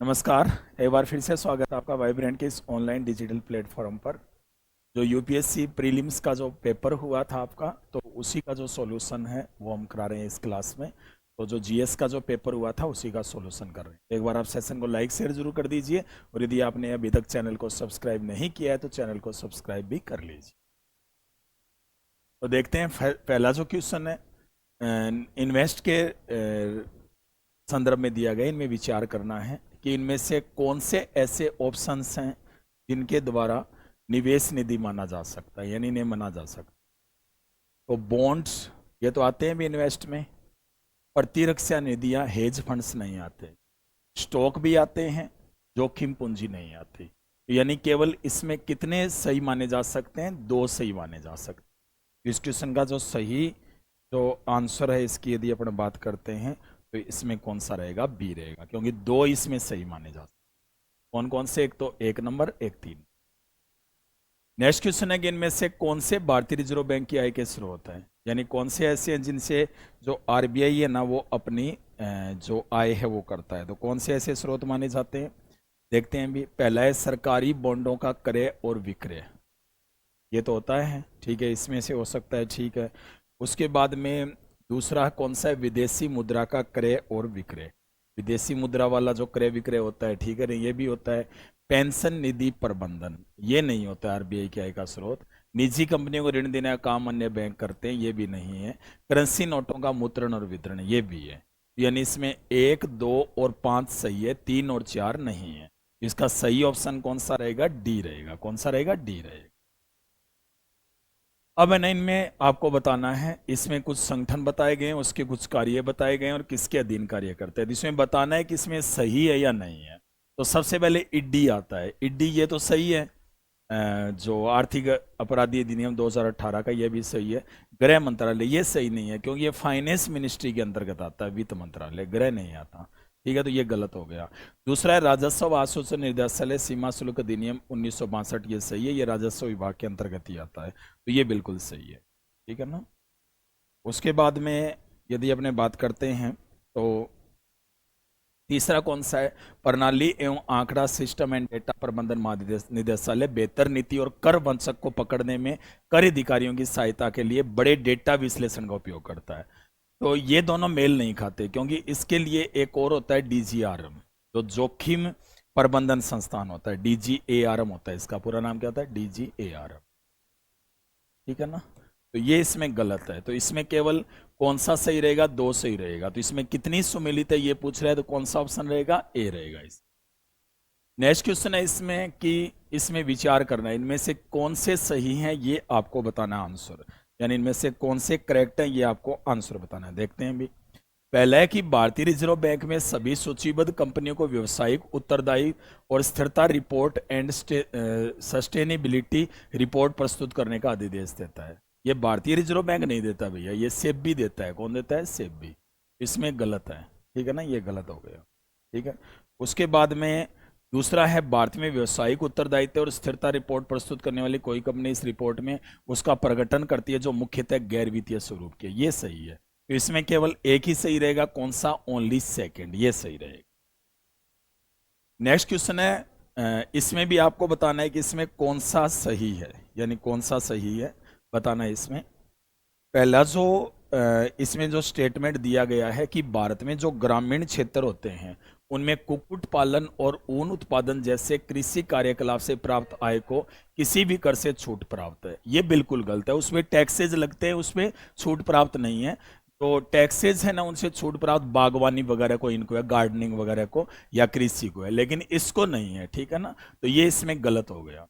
नमस्कार। एक बार फिर से स्वागत है आपका वाइब्रेंट के इस ऑनलाइन डिजिटल प्लेटफॉर्म पर। जो यूपीएससी प्रीलिम्स का जो पेपर हुआ था आपका, तो उसी का जो सॉल्यूशन है वो हम करा रहे हैं इस क्लास में। तो जो जीएस का जो पेपर हुआ था उसी का सॉल्यूशन कर रहे हैं। एक बार आप सेशन को लाइक शेयर जरूर कर दीजिए, और यदि आपने अभी तक चैनल को सब्सक्राइब नहीं किया है तो चैनल को सब्सक्राइब भी कर लीजिए। तो देखते हैं पहला जो क्वेश्चन है, इन्वेस्ट के संदर्भ में दिया गया। इनमें विचार करना है कि इनमें से कौन से ऐसे ऑप्शंस हैं जिनके द्वारा निवेश निधि माना जा सकता है, यानी इन्हें माना जा सकता है। तो बॉन्ड्स ये तो आते हैं भी इन्वेस्ट में, प्रतिरक्षा निधियां हेज फंड्स नहीं आते, स्टॉक भी आते हैं, जोखिम पूंजी नहीं आती। तो यानी केवल इसमें कितने सही माने जा सकते हैं? दो सही माने जा सकते हैं। इस क्वेश्चन का जो सही जो आंसर है इसकी यदि अपन बात करते हैं तो इसमें कौन सा रहेगा? बी रहेगा, क्योंकि दो इसमें सही माने जा सकते। कौन कौन से? एक तो 1 नंबर, एक 3। नेक्स्ट क्वेश्चन है कि इनमें से कौन से भारतीय रिजर्व बैंक की आय के स्रोत है, यानी कौन से ऐसे हैं जिनसे जो आरबीआई है ना वो अपनी जो आय है वो करता है। तो कौन से ऐसे स्रोत माने जाते हैं देखते हैं भी। पहला है सरकारी बॉन्डों का क्रय और विक्रय, ये तो होता है, ठीक है, इसमें से हो सकता है, ठीक है। उसके बाद में दूसरा कौन सा है? विदेशी मुद्रा का क्रय और विक्रय, विदेशी मुद्रा वाला जो क्रय विक्रय होता है, ठीक है, ये भी होता है। पेंशन निधि प्रबंधन, ये नहीं होता आरबीआई की आय का स्रोत। निजी कंपनियों को ऋण देने का काम अन्य बैंक करते हैं, ये भी नहीं है। करेंसी नोटों का मुद्रण और वितरण, ये भी है। यानी इसमें 1, 2 और 5 सही है, 3 और 4 नहीं है। इसका सही ऑप्शन कौन सा रहेगा? डी रहेगा। कौन सा रहेगा? डी रहेगा। अब है ना, इनमें आपको बताना है, इसमें कुछ संगठन बताए गए हैं, उसके कुछ कार्य बताए गए हैं और किसके अधीन कार्य करते हैं। इसमें बताना है कि इसमें सही है या नहीं है। तो सबसे पहले ईडी आता है। ईडी ये तो सही है, जो आर्थिक अपराधी अधिनियम 2018 का, ये भी सही है। गृह मंत्रालय ये सही नहीं है, क्योंकि ये फाइनेंस मिनिस्ट्री के अंतर्गत आता है, वित्त मंत्रालय, गृह नहीं आता, ठीक है, तो ये गलत हो गया। दूसरा है राजस्व आश्वासन निर्देशालय सीमा शुल्क अधिनियम 1962, ये सही है, ये राजस्व विभाग के अंतर्गत ही आता है, तो ये बिल्कुल सही है, ठीक है ना। उसके बाद में यदि अपने बात करते हैं तो तीसरा कौन सा है? प्रणाली एवं आंकड़ा सिस्टम एंड डेटा प्रबंधन महानिदेशालय बेहतर नीति और कर वंचक को पकड़ने में कर अधिकारियों की सहायता के लिए बड़े डेटा विश्लेषण का उपयोग करता है। तो ये दोनों मेल नहीं खाते, क्योंकि इसके लिए एक और होता है डीजीआरएम, जो जोखिम प्रबंधन संस्थान होता है, डीजीएआरएम होता है, इसका पूरा नाम क्या होता है? डीजीएआरएम, ठीक है ना। तो ये इसमें गलत है। तो इसमें केवल कौन सा सही रहेगा? दो सही रहेगा। तो इसमें कितनी सुमेलित है ये पूछ रहा है, तो कौन सा ऑप्शन रहेगा? ए रहेगा। इस नेक्स्ट क्वेश्चन है इसमें कि इसमें विचार करना है, इनमें से कौन से सही हैं ये आपको बताना आंसर, यानी इनमें से कौन से करेक्ट हैं ये आपको आंसर बताना है। देखते हैं भी। पहला है कि भारतीय रिजर्व बैंक में सभी सूचीबद्ध कंपनियों को व्यवसायिक उत्तरदायी और स्थिरता रिपोर्ट एंड सस्टेनेबिलिटी रिपोर्ट प्रस्तुत करने का आदेश देता है। ये भारतीय रिजर्व बैंक नहीं देता भैया, ये सेबी देता है। कौन देता है? सेबी। इसमें गलत है, ठीक है ना, ये गलत हो गया, ठीक है। उसके बाद में दूसरा है भारत में व्यवसायिक उत्तरदायित्व और स्थिरता रिपोर्ट प्रस्तुत करने वाली कोई कंपनी इस रिपोर्ट में उसका प्रकटन करती है जो मुख्यतः गैर वित्तीय स्वरूप की है, ये सही है। तो इसमें केवल एक ही सही रहेगा, कौन सा? ओनली सेकंड, ये सही रहेगा। नेक्स्ट क्वेश्चन है, इसमें भी आपको बताना है कि इसमें कौन सा सही है, यानी कौन सा सही है बताना है इसमें। पहला जो इसमें जो स्टेटमेंट दिया गया है कि भारत में जो ग्रामीण क्षेत्र होते हैं उनमें कुक्कुट पालन और ऊन उत्पादन जैसे कृषि कार्यकलाप से प्राप्त आय को किसी भी कर से छूट प्राप्त है, ये बिल्कुल गलत है। उसमें टैक्सेज लगते हैं, उसमें छूट प्राप्त नहीं है। तो टैक्सेज है ना, उनसे छूट प्राप्त बागवानी वगैरह को, इनको है, गार्डनिंग वगैरह को या कृषि को है, लेकिन इसको नहीं है, ठीक है ना। तो ये इसमें गलत हो गया।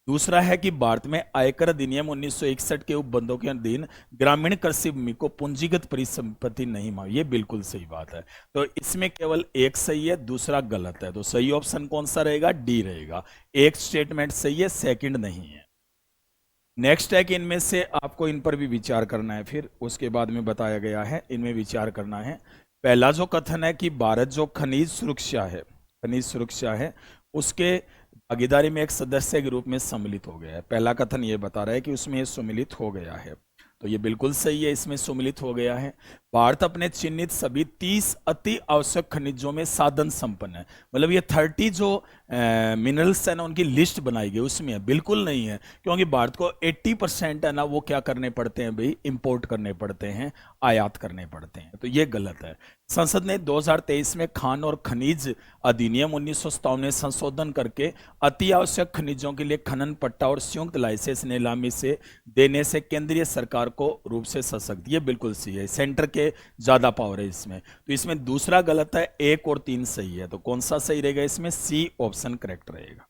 दूसरा है कि भारत में आयकर अधिनियम 1961 के उपबंधों के अधीन ग्रामीण कृषि भूमि को पूंजीगत परिसंपत्ति नहीं मान, ये बिल्कुल सही बात है। तो इसमें केवल एक सही है, दूसरा गलत है। तो सही ऑप्शन कौन सा रहेगा? डी रहेगा। एक स्टेटमेंट सही है, सेकंड नहीं है। नेक्स्ट है कि इनमें से आपको इन पर भी विचार करना है, फिर उसके बाद में बताया गया है, इनमें विचार करना है। पहला जो कथन है कि भारत जो खनिज सुरक्षा है उसके भागीदारी में एक सदस्य के रूप में सम्मिलित हो गया है। पहला कथन ये बता रहा है कि उसमें सम्मिलित हो गया है। तो ये बिल्कुल सही है, इसमें सुमिलित हो गया है। भारत अपने चिन्हित सभी 30 अति आवश्यक खनिजों में साधन संपन्न है। मतलब ये 30 जो मिनरल्स है ना, उनकी लिस्ट बनाई गई उसमें है, बिल्कुल नहीं है, क्योंकि भारत को 80% है ना वो क्या करने पड़ते हैं भाई, इंपोर्ट करने पड़ते हैं, आयात करने पड़ते हैं, तो ये गलत है। संसद ने 2023 में खान और खनिज अधिनियम 1957 में संशोधन करके अति आवश्यक खनिजों के लिए खनन पट्टा और संयुक्त लाइसेंस नीलामी से देने से केंद्रीय सरकार को रूप से सशक्त, ये बिल्कुल सही है, सेंटर के ज्यादा पावर है इसमें। तो इसमें दूसरा गलत है, 1 और 3 सही है, तो कौन सा सही रहेगा इसमें, सी ऑप्शन करेक्ट रहेगा।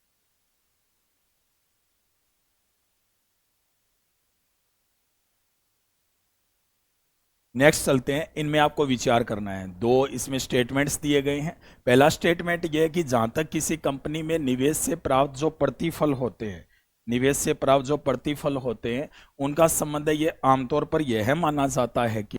नेक्स्ट चलते हैं, इनमें आपको विचार करना है। दो इसमें स्टेटमेंट्स दिए गए हैं। पहला स्टेटमेंट यह है कि जहां तक किसी कंपनी में निवेश से प्राप्त जो प्रतिफल होते हैं, निवेश से प्राप्त जो प्रतिफल होते हैं उनका संबंध है, ये आमतौर पर यह माना जाता है कि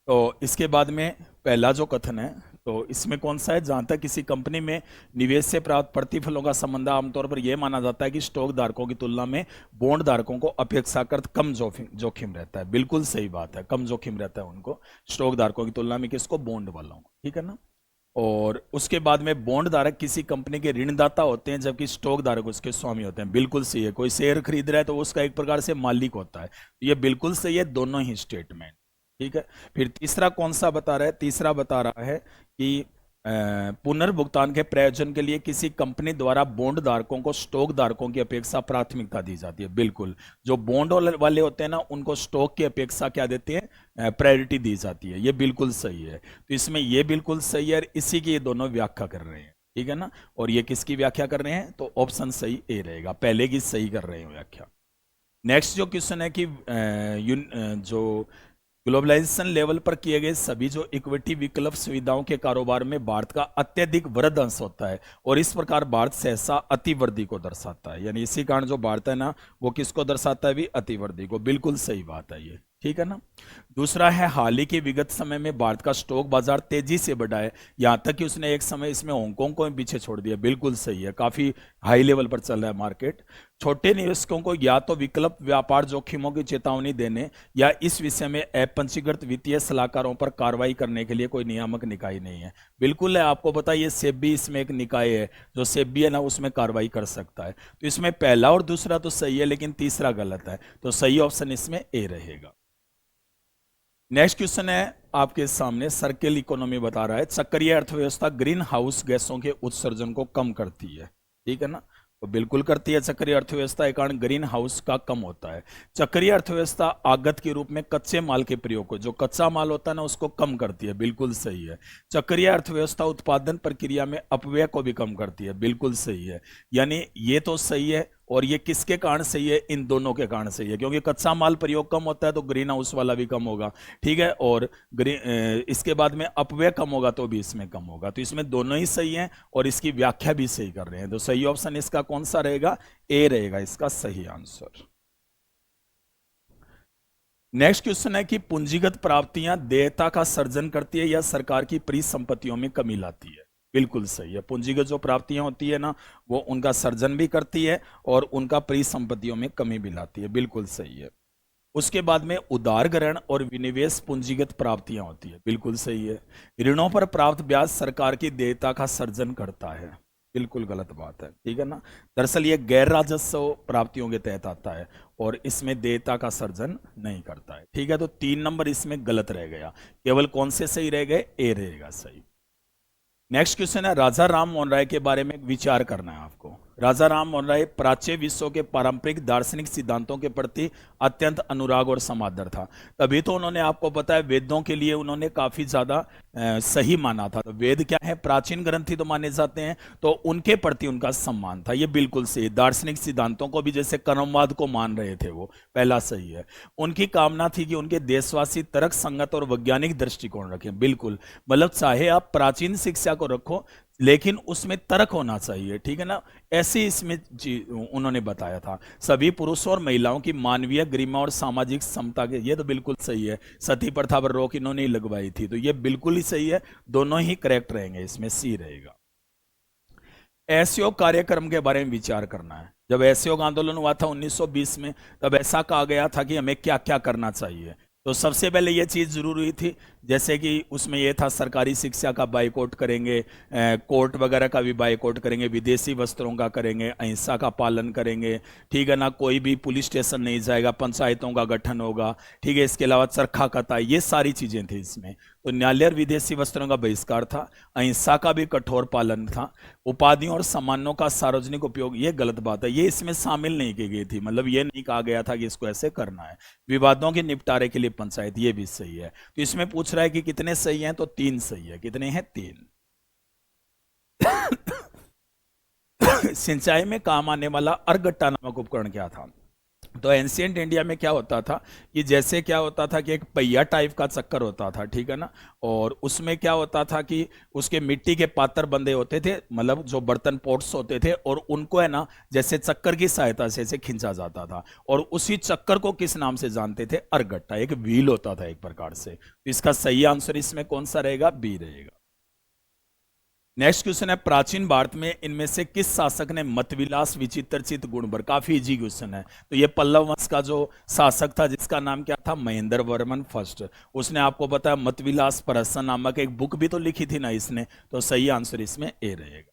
तो इसके बाद में पहला जो कथन है, तो इसमें कौन सा है, जहां तक किसी कंपनी में निवेश से प्राप्त प्रतिफलों का संबंध आमतौर पर यह माना जाता है कि स्टॉक धारकों की तुलना में बॉन्ड धारकों को अपेक्षाकृत कम जोखिम रहता है। बिल्कुल सही बात है, कम जोखिम रहता है उनको स्टॉक धारकों की तुलना में, किसको, बॉन्ड वालों को, ठीक है ना। और उसके बाद में बॉन्ड धारक किसी कंपनी के ऋणदाता होते हैं, जबकि स्टॉक धारक उसके स्वामी होते हैं। बिल्कुल सही है, कोई शेयर खरीद रहा है तो उसका एक प्रकार से मालिक होता है, तो ये बिल्कुल सही है, दोनों ही स्टेटमेंट, ठीक है। फिर तीसरा कौन सा बता रहा है, तीसरा बता रहा है कि पुनर्भुगतान के प्रयोजन के लिए किसी कंपनी द्वारा बॉन्ड धारकों को स्टॉक धारकों की अपेक्षा प्राथमिकता दी जाती है। बिल्कुल, जो बॉन्ड वाले होते हैं ना उनको स्टॉक की अपेक्षा क्या देते हैं, प्रायोरिटी दी जाती है, ये बिल्कुल सही है। तो इसमें ये बिल्कुल सही है, और इसी की ये दोनों व्याख्या कर रहे हैं, ठीक है ना। और ये किसकी व्याख्या कर रहे हैं, तो ऑप्शन सही ए रहेगा, पहले की सही कर रहे हैं व्याख्या। नेक्स्ट जो क्वेश्चन है कि जो ग्लोबलाइजेशन लेवल पर किए गए सभी जो इक्विटी विकल्प सुविधाओं के कारोबार में भारत का अत्यधिक वृद्धि अंश होता है, और इस प्रकार भारत सहसा अतिवृद्धि को दर्शाता है। यानी इसी कारण जो भारत है ना वो किसको दर्शाता है भी, अतिवृद्धि को। बिल्कुल सही बात है ये, ठीक है ना। दूसरा है, हाल ही के विगत समय में भारत का स्टॉक बाजार तेजी से बढ़ा है, यहां तक कि उसने एक समय इसमें हांगकांग को पीछे छोड़ दिया। बिल्कुल सही है, काफी हाई लेवल पर चल रहा है मार्केट। छोटे निवेशकों को या तो विकल्प व्यापार जोखिमों की चेतावनी देने या इस विषय में अपंजीकृत वित्तीय सलाहकारों पर कार्रवाई करने के लिए कोई नियामक निकाय नहीं है। बिल्कुल है, आपको पता है ये सेबी इसमें एक निकाय है, जो सेबी है ना उसमें कार्रवाई कर सकता है। तो इसमें पहला और दूसरा तो सही है, लेकिन तीसरा गलत है, तो सही ऑप्शन इसमें ए रहेगा। नेक्स्ट क्वेश्चन है आपके सामने, सर्किल इकोनॉमी बता रहा है, चक्रीय अर्थव्यवस्था ग्रीन हाउस गैसों के उत्सर्जन को कम करती है, ठीक है ना। तो बिल्कुल करती है, चक्रीय अर्थव्यवस्था के कारण ग्रीन हाउस का कम होता है। चक्रीय अर्थव्यवस्था आगत के रूप में कच्चे माल के प्रयोग को, जो कच्चा माल होता है ना उसको कम करती है। बिल्कुल सही है। चक्रीय अर्थव्यवस्था उत्पादन प्रक्रिया में अपव्यय को भी कम करती है। बिल्कुल सही है, यानी ये तो सही है, और ये किसके कारण सही है, इन दोनों के कारण सही है, क्योंकि कच्चा माल प्रयोग कम होता है तो ग्रीन हाउस वाला भी कम होगा, ठीक है। और इसके बाद में अपव्यय कम होगा तो भी इसमें कम होगा, तो इसमें दोनों ही सही हैं, और इसकी व्याख्या भी सही कर रहे हैं। तो सही ऑप्शन इसका कौन सा रहेगा, ए रहेगा इसका सही आंसर। नेक्स्ट क्वेश्चन है कि पूंजीगत प्राप्तियां देयता का सर्जन करती है या सरकार की परिसंपत्तियों में कमी लाती है। बिल्कुल सही है, पूंजीगत जो प्राप्तियां होती है ना वो उनका सर्जन भी करती है और उनका परिसंपत्तियों में कमी भी लाती है। बिल्कुल सही है। उसके बाद में उदार ग्रहण और विनिवेश पूंजीगत प्राप्तियां होती है। बिल्कुल सही है। ऋणों पर प्राप्त ब्याज सरकार की देयता का सर्जन करता है। बिल्कुल गलत बात है, ठीक है ना। दरअसल ये गैर राजस्व प्राप्तियों के तहत आता है और इसमें देयता का सर्जन नहीं करता है, ठीक है। तो 3 नंबर इसमें गलत रह गया, केवल कौन से सही रह गए, ए रहेगा सही। नेक्स्ट क्वेश्चन है, राजा राम मोहन राय के बारे में विचार करना है आपको। राजा राम मोहन राय प्राच्य विश्व के पारंपरिक दार्शनिक सिद्धांतों के प्रति अत्यंत अनुराग और समादर था, तभी तो उन्होंने, आपको पता है, वेदों के लिए उन्होंने काफी ज्यादा सही माना था। तो वेद क्या है, प्राचीन ग्रंथ ही तो माने जाते हैं, तो उनके प्रति उनका सम्मान था। ये बिल्कुल सही। दार्शनिक सिद्धांतों को भी, जैसे कर्मवाद को मान रहे थे वो, पहला सही है। उनकी कामना थी कि उनके देशवासी तर्क संगत और वैज्ञानिक दृष्टिकोण रखें। बिल्कुल, मतलब चाहे आप प्राचीन शिक्षा को रखो, लेकिन उसमें तर्क होना चाहिए, ठीक है ना। ऐसे इसमें उन्होंने बताया था सभी पुरुषों और महिलाओं की मानवीय गरिमा और सामाजिक समता के, ये तो बिल्कुल सही है। सती प्रथा पर रोक इन्होंने ही लगवाई थी, तो ये बिल्कुल ही सही है, दोनों ही करेक्ट रहेंगे, इसमें सी रहेगा। असहयोग कार्यक्रम के बारे में विचार करना है। जब असहयोग आंदोलन हुआ था 1920 में, तब ऐसा कहा गया था कि हमें क्या क्या करना चाहिए। तो सबसे पहले ये चीज जरूर हुई थी, जैसे कि उसमें यह था सरकारी शिक्षा का बाइकआउट करेंगे, कोर्ट वगैरह का भी बाइकआउट करेंगे, विदेशी वस्त्रों का करेंगे, अहिंसा का पालन करेंगे, ठीक है ना। कोई भी पुलिस स्टेशन नहीं जाएगा, पंचायतों का गठन होगा, ठीक है। इसके अलावा चरखा कताई, ये सारी चीजें थी इसमें। तो न्यायालय और विदेशी वस्त्रों का बहिष्कार था, अहिंसा का भी कठोर पालन था, उपाधियों और सम्मानों का सार्वजनिक उपयोग, ये गलत बात है, ये इसमें शामिल नहीं की गई थी, मतलब ये नहीं कहा गया था कि इसको ऐसे करना है। विवादों के निपटारे के लिए पंचायत, ये भी सही है। तो इसमें पूछ रहा है कि कितने सही हैं, तो 3 सही है। कितने हैं? 3। सिंचाई में काम आने वाला अर्गट्टा नामक उपकरण क्या था? तो एंशियंट इंडिया में क्या होता था कि जैसे क्या होता था कि एक पहिया टाइप का चक्कर होता था, ठीक है ना। और उसमें क्या होता था कि उसके मिट्टी के पात्र बंधे होते थे, मतलब जो बर्तन पॉट्स होते थे, और उनको है ना जैसे चक्कर की सहायता से ऐसे खींचा जाता था। और उसी चक्कर को किस नाम से जानते थे? अर्गट्टा, एक व्हील होता था एक प्रकार से। तो इसका सही आंसर इसमें कौन सा रहेगा? बी रहेगा। नेक्स्ट क्वेश्चन है, प्राचीन भारत में इनमें से किस शासक ने मतविलास विचित्रचित गुण भर? काफी इजी क्वेश्चन है। तो ये पल्लव वंश का जो शासक था, जिसका नाम क्या था? महेंद्र वर्मन फर्स्ट। उसने आपको पता है मतविलास प्रहसन नामक एक बुक भी तो लिखी थी ना इसने। तो सही आंसर इसमें ए रहेगा।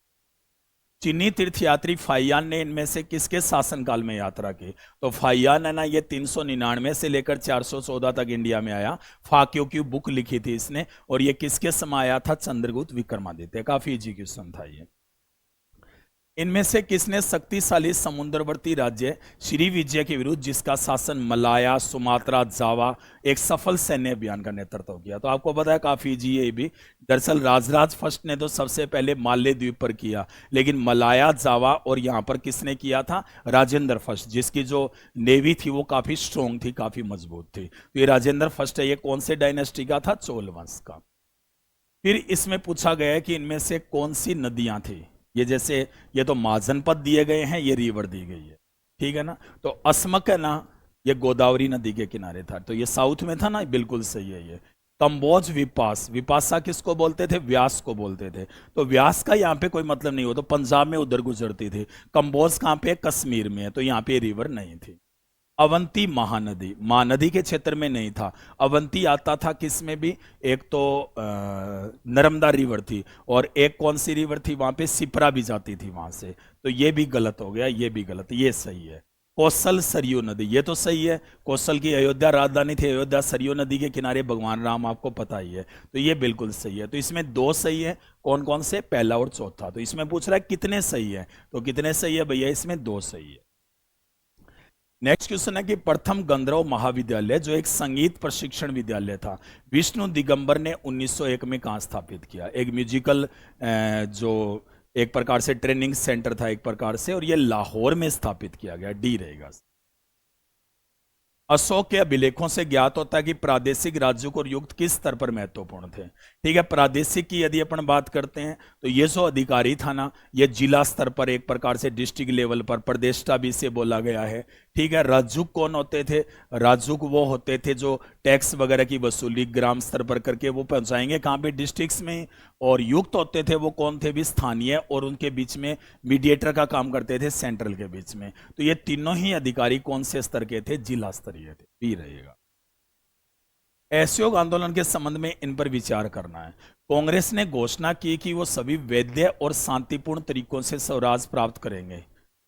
चीनी तीर्थयात्री फाहियान ने इनमें से किसके शासनकाल में यात्रा की? तो फाहियान है ना, ये 399 से लेकर 414 तक इंडिया में आया। फाक्यों की बुक लिखी थी इसने, और ये किसके समय आया था? चंद्रगुप्त विक्रमादित्य। काफी इजी क्वेश्चन था ये। इनमें से किसने शक्तिशाली समुद्रवर्ती राज्य श्री विजय के विरुद्ध, जिसका शासन मलाया, सुमात्रा, जावा, एक सफल सैन्य अभियान का नेतृत्व किया? तो आपको पता है काफी इजी है ये भी। दरअसल राजराज फर्स्ट ने तो सबसे पहले मालय द्वीप पर किया, लेकिन मलाया, जावा और यहां पर किसने किया था? राजेंद्र फर्स्ट, जिसकी जो नेवी थी वो काफी स्ट्रोंग थी, काफी मजबूत थी। तो ये राजेंद्र फर्स्ट है, ये कौन से डायनेस्टी का था? चोल वंश का। फिर इसमें पूछा गया है कि इनमें से कौन सी नदियां थी? ये जैसे ये तो महाजनपद दिए गए हैं, ये रिवर दी गई है, ठीक है ना। तो अस्मक है ना, ये गोदावरी नदी के किनारे था, तो ये साउथ में था ना, बिल्कुल सही है ये। कंबोज विपास, विपासा किसको बोलते थे? व्यास को बोलते थे। तो व्यास का यहाँ पे कोई मतलब नहीं हो, तो पंजाब में उधर गुजरती थी। कंबोज कहाँ पे? कश्मीर में है, तो यहाँ पे रिवर नहीं थी। अवंती महानदी, महानदी के क्षेत्र में नहीं था। अवंती आता था किस में भी? एक तो नर्मदा रिवर थी, और एक कौन सी रिवर थी वहां पे? सिप्रा भी जाती थी वहां से। तो ये भी गलत हो गया, ये भी गलत, ये सही है। कौशल सरयू नदी, ये तो सही है। कौशल की अयोध्या राजधानी थी, अयोध्या सरयू नदी के किनारे भगवान राम, आपको पता ही है। तो ये बिल्कुल सही है। तो इसमें 2 सही है। कौन कौन से? पहला और चौथा। तो इसमें पूछ रहा है कितने सही है, तो कितने सही है भैया? इसमें 2 सही है। नेक्स्ट क्वेश्चन है कि प्रथम गंधर्व महाविद्यालय, जो एक संगीत प्रशिक्षण विद्यालय था, विष्णु दिगंबर ने 1901 में कहा स्थापित किया? एक म्यूजिकल जो एक प्रकार से ट्रेनिंग सेंटर था एक प्रकार से, और ये लाहौर में स्थापित किया गया। डी रहेगा। अशोक के अभिलेखों से ज्ञात होता है कि प्रादेशिक राज्यों को युक्त किस स्तर पर महत्वपूर्ण थे? ठीक है, प्रादेशिक की यदि अपन बात करते हैं तो ये जो अधिकारी था ना, ये जिला स्तर पर एक प्रकार से डिस्ट्रिक्ट लेवल पर, प्रदेष्टा भी से बोला गया है। ठीक है, राजुक कौन होते थे? राजुक वो होते थे जो टैक्स वगैरह की वसूली ग्राम स्तर पर करके वो पहुंचाएंगे कहाँ पे? डिस्ट्रिक्ट्स में। और युक्त होते थे वो कौन थे? भी स्थानीय, और उनके बीच में मीडिएटर का काम करते थे सेंट्रल के बीच में। तो ये तीनों ही अधिकारी कौन से स्तर के थे? जिला स्तरीय थे। बी रहेगा। असहयोग आंदोलन के संबंध में इन पर विचार करना है। कांग्रेस ने घोषणा की कि वो सभी वैध और शांतिपूर्ण तरीकों से स्वराज प्राप्त करेंगे।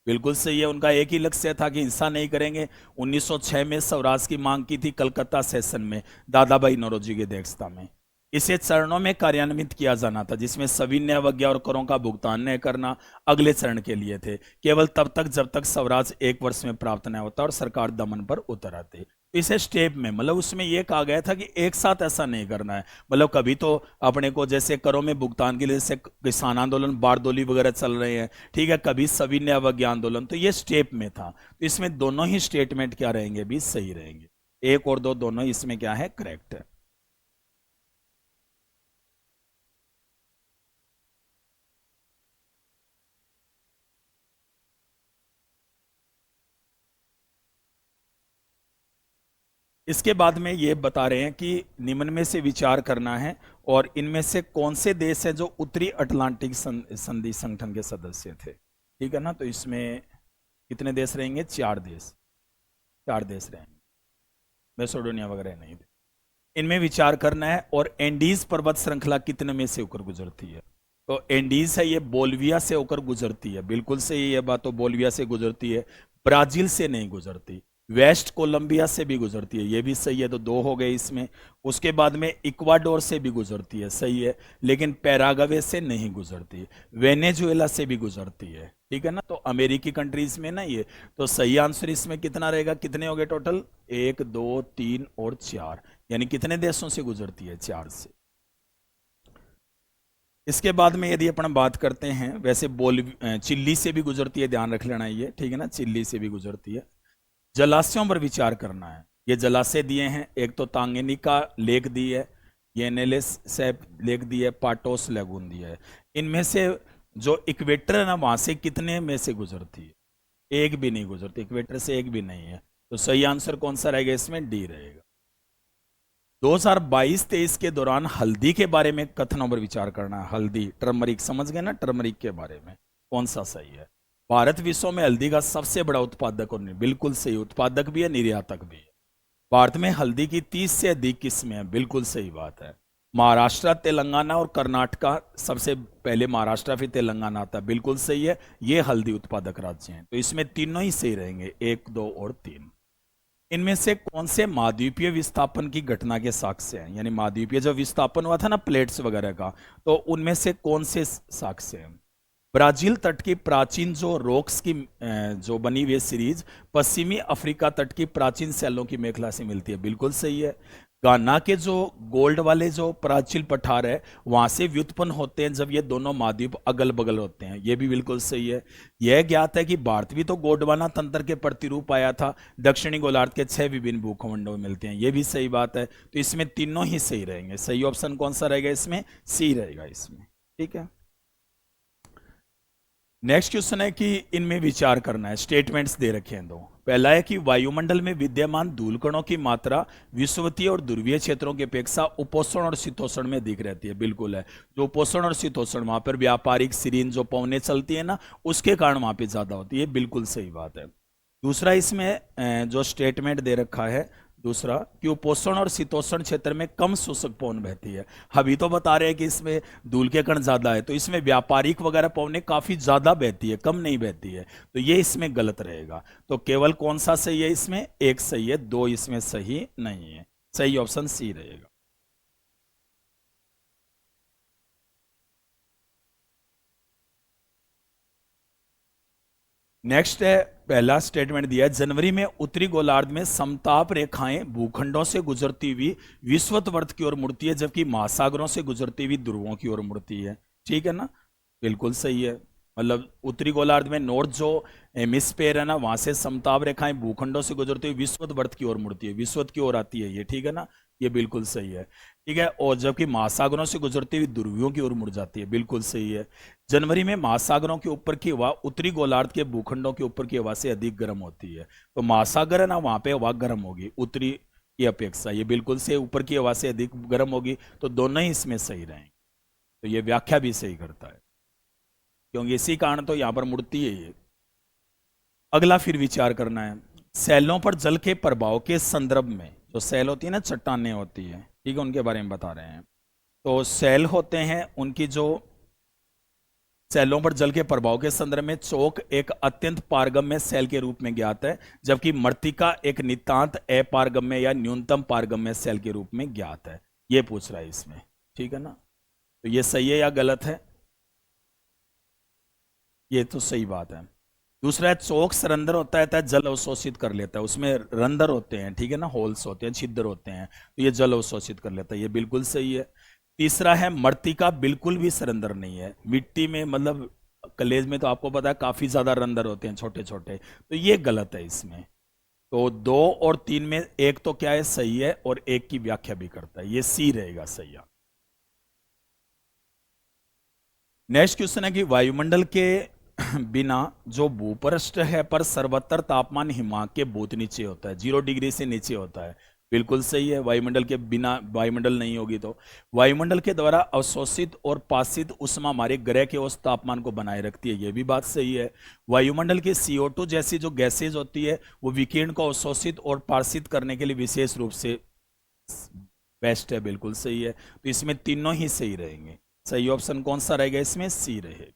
बिल्कुल सही है, उनका एक ही लक्ष्य था कि हिंसा नहीं करेंगे। 1906 में स्वराज की मांग की थी कलकत्ता सेशन में, दादा भाई नौरोजी की अध्यक्षता में। इसे चरणों में कार्यान्वित किया जाना था, जिसमें सभी न्यायवज्ञा और करों का भुगतान न करना अगले चरण के लिए थे, केवल तब तक जब तक स्वराज 1 वर्ष में प्राप्त न होता और सरकार दमन पर उतर आती। इसे स्टेप में, मतलब उसमें यह कहा गया था कि एक साथ ऐसा नहीं करना है। मतलब कभी तो अपने को जैसे करों में भुगतान के लिए जैसे किसान आंदोलन, बारदोली वगैरह चल रहे हैं, ठीक है, कभी सभी न्यायवज्ञा आंदोलन, तो ये स्टेप में था। तो इसमें दोनों ही स्टेटमेंट क्या रहेंगे? भी सही रहेंगे। 1 और 2 दोनों इसमें क्या है? करेक्ट है। इसके बाद में ये बता रहे हैं कि निम्न में से विचार करना है और इनमें से कौन से देश हैं जो उत्तरी अटलांटिक संधि संगठन के सदस्य थे। ठीक है ना, तो इसमें कितने देश रहेंगे? 4 देश, 4 देश रहेंगे, मैसेडोनिया वगैरह नहीं थे। इनमें विचार करना है। और एंडीज पर्वत श्रृंखला कितने में से होकर गुजरती है? तो एंडीज है ये बोलिविया से होकर गुजरती है, बिल्कुल सही है बात, तो बोलिविया से गुजरती है, ब्राजील से नहीं गुजरती। वेस्ट कोलंबिया से भी गुजरती है, ये भी सही है, तो 2 हो गए इसमें। उसके बाद में इक्वाडोर से भी गुजरती है, सही है, लेकिन पैराग्वे से नहीं गुजरती। वेनेजुएला से भी गुजरती है, ठीक है ना, तो अमेरिकी कंट्रीज में ना ये। तो सही आंसर इसमें कितना रहेगा? कितने हो गए टोटल? 1 2 3 और 4, यानी कितने देशों से गुजरती है? 4 से। इसके बाद में यदि अपन बात करते हैं, वैसे चिल्ली से भी गुजरती है, ध्यान रख लेना ये, ठीक है ना, चिल्ली से भी गुजरती है। जलाशयों पर विचार करना है। ये जलाशय दिए हैं, एक तो तांगेनिका लेक दी है, ये नेलेस सैप लेक दी है, पाटोस लेगून दिया है। इनमें से जो इक्वेटर है ना, वहां से कितने में से गुजरती है? एक भी नहीं गुजरती, इक्वेटर से एक भी नहीं है। तो सही आंसर कौन सा रहेगा इसमें? डी रहेगा। 2022-23 के दौरान हल्दी के बारे में कथनों पर विचार करना है। हल्दी, टर्मरिक, समझ गए ना, टर्मरिक के बारे में कौन सा सही है? भारत विश्व में हल्दी का सबसे बड़ा उत्पादक और बिल्कुल सही, उत्पादक भी है, निर्यातक भी है। भारत में हल्दी की 30 से अधिक किस्में हैं, बिल्कुल सही बात है। महाराष्ट्र, तेलंगाना और कर्नाटका, सबसे पहले महाराष्ट्र फिर तेलंगाना आता है, बिल्कुल सही है, ये हल्दी उत्पादक राज्य हैं। तो इसमें तीनों ही सही रहेंगे, 1 2 और 3। इनमें से कौन से महाद्वीपीय विस्थापन की घटना के साक्ष्य हैं? यानी महाद्वीपीय जो विस्थापन हुआ था ना प्लेट्स वगैरह का, तो उनमें से कौन से साक्ष्य हैं? ब्राजील तट की प्राचीन जो रॉक्स की जो बनी हुई सीरीज पश्चिमी अफ्रीका तट की प्राचीन शैलों की मेखला से मिलती है, बिल्कुल सही है। गाना के जो गोल्ड वाले जो प्राचीन पठार है, वहां से व्युत्पन्न होते हैं जब ये दोनों महाद्वीप अगल बगल होते हैं, ये भी बिल्कुल सही है। यह ज्ञात है कि भारत भी तो गोंडवाना तंत्र के प्रतिरूप आया था। दक्षिणी गोलार्ध के 6 विभिन्न भूखंडों में मिलते हैं, ये भी सही बात है। तो इसमें तीनों ही सही रहेंगे। सही ऑप्शन कौन सा रहेगा इसमें? सी रहेगा इसमें, ठीक है। नेक्स्ट क्वेश्चन है कि इनमें विचार करना है। स्टेटमेंट्स दे रखे हैं 2। पहला है कि वायुमंडल में विद्यमान धूल कणों की मात्रा विषुवतीय और ध्रुवीय क्षेत्रों की अपेक्षा उपोषण और शीतोषण में अधिक रहती है, बिल्कुल है। जो उपोषण और शीतोषण वहां पर व्यापारिक सीरीन जो पवनें चलती है ना, उसके कारण वहां पे ज्यादा होती है, बिल्कुल सही बात है। दूसरा इसमें जो स्टेटमेंट दे रखा है दूसरा, कि उपोषण और शीतोषण क्षेत्र में कम शोषक पवन बहती है। अभी तो बता रहे हैं कि इसमें धूल के कण ज्यादा है, तो इसमें व्यापारिक वगैरह पवनें काफी ज्यादा बहती है, कम नहीं बहती है, तो ये इसमें गलत रहेगा। तो केवल कौन सा सही है इसमें? 1 सही है, 2 इसमें सही नहीं है। सही ऑप्शन सी रहेगा। नेक्स्ट है, पहला स्टेटमेंट दिया है, जनवरी में उत्तरी गोलार्ध में समताप रेखाएं भूखंडों से गुजरती हुई विषुवत की ओर मुड़ती है, जबकि महासागरों से गुजरती हुई ध्रुवों की ओर मुड़ती है, ठीक है ना, बिल्कुल सही है। मतलब उत्तरी गोलार्ध में नॉर्थ जो हेमिस्फेयर है ना, वहां से समताप रेखाएं भूखंडों से गुजरती हुई विषुवत की ओर मुड़ती है, विषुवत की ओर आती है ये, ठीक है ना, ये बिल्कुल सही है, ठीक है। और जबकि महासागरों से गुजरती हुई ध्रुवियों की ओर मुड़ जाती है, बिल्कुल सही है। जनवरी में महासागरों के ऊपर की हवा उत्तरी गोलार्ध के भूखंडों के ऊपर की हवा से अधिक गर्म होती है, तो महासागर है ना, वहां पे हवा गर्म होगी उत्तरी की अपेक्षा, ये बिल्कुल से ऊपर की हवा से अधिक गर्म होगी, तो दोनों ही इसमें सही रहेंगे। तो ये व्याख्या भी सही करता है, क्योंकि इसी कारण तो यहां पर मुड़ती है ये। अगला फिर विचार करना है, सैलों पर जल के प्रभाव के संदर्भ में, जो सैल होती है ना, चट्टानें होती है, ठीक है, उनके बारे में बता रहे हैं। तो सैल होते हैं, उनकी जो सैलों पर जल के प्रभाव के संदर्भ में चौक एक अत्यंत पारगम्य सैल के रूप में ज्ञात है, जबकि मृत्तिका एक नितांत अपारगम्य या न्यूनतम पारगम्य सैल के रूप में ज्ञात है। ये पूछ रहा है इसमें, ठीक है ना, तो ये सही है या गलत है? ये तो सही बात है। दूसरा है, चौक सरंदर होता है, जल अवशोषित कर लेता है, उसमें रंध्र होते हैं, ठीक है ना, होल्स होते हैं, छिद्र होते हैं, तो ये जल अवशोषित कर लेता है, ये बिल्कुल सही है। तीसरा है, मृत्तिका बिल्कुल भी सरंदर नहीं है, मिट्टी में मतलब कलेज में तो आपको पता है काफी ज्यादा रंध्र होते हैं छोटे छोटे, तो ये गलत है इसमें। तो 2 और 3 में एक तो क्या है सही है, और एक की व्याख्या भी करता है, ये सी रहेगा सही। नेक्स्ट क्वेश्चन है कि वायुमंडल के बिना जो भूपृष्ठ है पर सर्वत्र तापमान हिमांक के बहुत नीचे होता है, 0 डिग्री से नीचे होता है, बिल्कुल सही है, वायुमंडल के बिना वायुमंडल नहीं होगी तो। वायुमंडल के द्वारा अवशोषित और पाशित ऊष्मा हमारे ग्रह के औसत तापमान को बनाए रखती है, ये भी बात सही है। वायुमंडल की CO2 जैसी जो गैसेज होती है वो विकिरण को अवशोषित और पाशित करने के लिए विशेष रूप से बेस्ट है, बिल्कुल सही है। तो इसमें तीनों ही सही रहेंगे। सही ऑप्शन कौन सा रहेगा इसमें? सी रहेगा।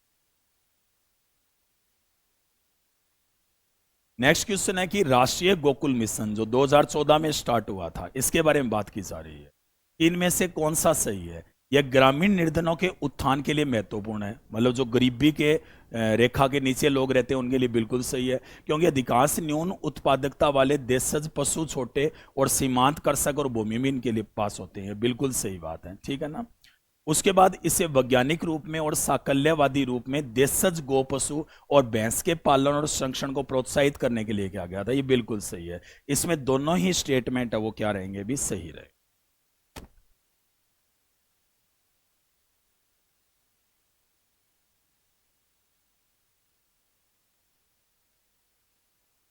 नेक्स्ट क्वेश्चन है कि राष्ट्रीय गोकुल मिशन जो 2014 में स्टार्ट हुआ था, इसके बारे में बात की जा रही है। इनमें से कौन सा सही है? यह ग्रामीण निर्धनों के उत्थान के लिए महत्वपूर्ण है, मतलब जो गरीबी के रेखा के नीचे लोग रहते हैं उनके लिए बिल्कुल सही है, क्योंकि अधिकांश न्यून उत्पादकता वाले देशज पशु छोटे और सीमांत कृषक और भूमिहीन के लिए पास होते हैं, बिल्कुल सही बात है, ठीक है ना। उसके बाद इसे वैज्ञानिक रूप में और साकल्यवादी रूप में देशज गो पशु और भैंस के पालन और संरक्षण को प्रोत्साहित करने के लिए किया गया था, ये बिल्कुल सही है। इसमें दोनों ही स्टेटमेंट है वो क्या रहेंगे? भी सही रहे।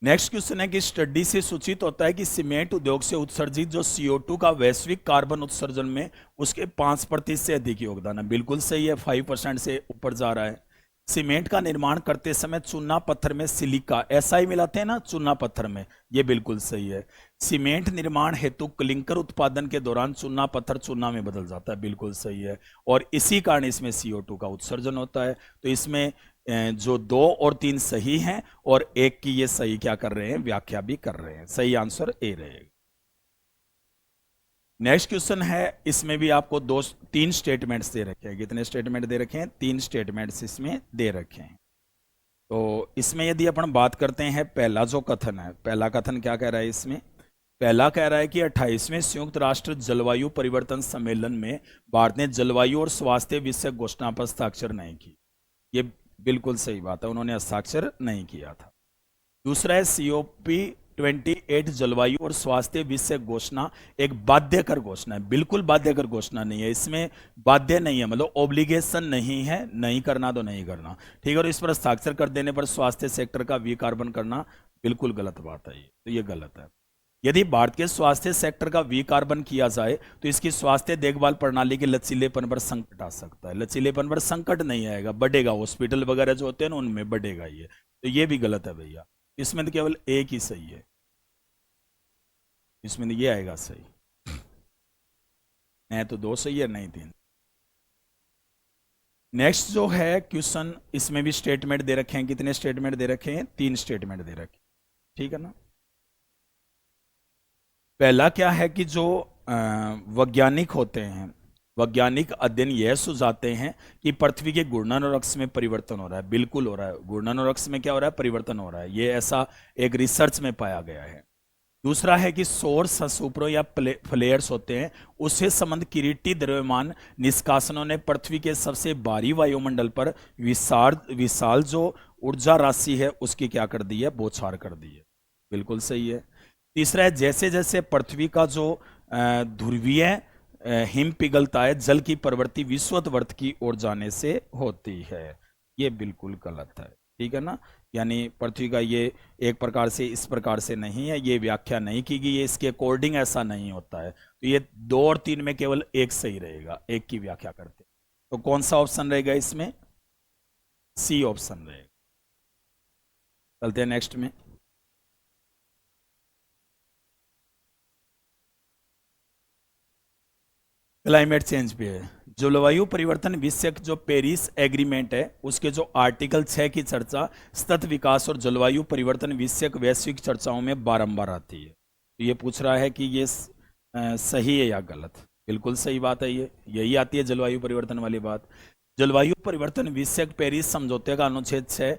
नेक्स्ट क्वेश्चन है कि स्टडी से सूचित होता है कि सीमेंट उद्योग से उत्सर्जित जो CO2 का वैश्विक कार्बन उत्सर्जन में उसके 5% से अधिक योगदान है, बिल्कुल सही है, 5% से ऊपर जा रहा है। सीमेंट का निर्माण करते समय चूना पत्थर में सिलिका SI मिलाते हैं ना चूना पत्थर में, ये बिल्कुल सही है। सीमेंट निर्माण हेतु क्लिंकर उत्पादन के दौरान चूना पत्थर चूना में बदल जाता है, बिल्कुल सही है, और इसी कारण इसमें CO2 का उत्सर्जन होता है। तो इसमें जो 2 और 3 सही हैं और एक की ये सही क्या कर रहे हैं? व्याख्या भी कर रहे हैं। सही आंसर ए रहेगा। नेक्स्ट क्वेश्चन है, इसमें भी आपको 3 स्टेटमेंट्स दे रखे हैं। कितने स्टेटमेंट दे रखे हैं? 3 स्टेटमेंट्स इसमें दे रखे हैं। तो इसमें यदि अपन बात करते हैं, पहला जो कथन है, पहला कथन क्या कह रहा है इसमें? पहला कह रहा है कि 28वें संयुक्त राष्ट्र जलवायु परिवर्तन सम्मेलन में भारत ने जलवायु और स्वास्थ्य विषयक घोषणा पर हस्ताक्षर नहीं की, ये बिल्कुल सही बात है, उन्होंने हस्ताक्षर नहीं किया था। दूसरा है COP28 जलवायु और स्वास्थ्य विषयक घोषणा एक बाध्यकर घोषणा है, बिल्कुल बाध्यकर घोषणा नहीं है, इसमें बाध्य नहीं है, मतलब ऑब्लिगेशन नहीं है, नहीं करना तो नहीं करना, ठीक है। और इस पर हस्ताक्षर कर देने पर स्वास्थ्य सेक्टर का विकार्बन करना बिल्कुल गलत बात है, ये तो ये गलत है। यदि भारत के स्वास्थ्य सेक्टर का विकार्बन किया जाए तो इसकी स्वास्थ्य देखभाल प्रणाली के लचीलेपन पर संकट आ सकता है। लचीलेपन पर संकट नहीं आएगा, बढ़ेगा, हॉस्पिटल वगैरह जो होते हैं ना उनमें बढ़ेगा ये, तो ये भी गलत है भैया। इसमें तो केवल एक ही सही है, इसमें तो ये आएगा सही, नहीं तो 2 सही है, नहीं 3। नेक्स्ट जो है क्वेश्चन, इसमें भी स्टेटमेंट दे रखे हैं। कितने स्टेटमेंट दे रखे हैं? 3 स्टेटमेंट दे रखे, ठीक है ना। पहला क्या है कि जो वैज्ञानिक होते हैं, वैज्ञानिक अध्ययन यह सुझाते हैं कि पृथ्वी के घूर्णन और अक्ष में परिवर्तन हो रहा है, बिल्कुल हो रहा है, घूर्णन और अक्ष में क्या हो रहा है? परिवर्तन हो रहा है, ये ऐसा एक रिसर्च में पाया गया है। दूसरा है कि सौर संसूपरों या फ्लेयर्स होते हैं, उससे संबंध किरीटी द्रव्यमान निष्कासनों ने पृथ्वी के सबसे भारी वायुमंडल पर विशाल विशाल जो ऊर्जा राशि है उसकी क्या कर दी है? बौछार कर दी है, बिल्कुल सही है। तीसरा है जैसे जैसे पृथ्वी का जो ध्रुवीय हिम पिघलता है, जल की प्रवृत्ति विषुवत की ओर जाने से होती है, ये बिल्कुल गलत है, ठीक है ना। यानी पृथ्वी का ये एक प्रकार से इस प्रकार से नहीं है, ये व्याख्या नहीं की गई है, इसके अकॉर्डिंग ऐसा नहीं होता है। तो ये 2 और 3 में केवल एक सही रहेगा, एक की व्याख्या करते। तो कौन सा ऑप्शन रहेगा इसमें? सी ऑप्शन रहेगा। चलते हैं नेक्स्ट में। क्लाइमेट चेंज पे है। जलवायु परिवर्तन विषयक जो पेरिस एग्रीमेंट है उसके जो आर्टिकल 6 की चर्चा सतत विकास और जलवायु परिवर्तन विषयक वैश्विक चर्चाओं में बारंबार आती है। तो ये पूछ रहा है कि ये सही है या गलत? बिल्कुल सही बात है, ये यही आती है जलवायु परिवर्तन वाली बात। जलवायु परिवर्तन विषयक पेरिस समझौते का अनुच्छेद 6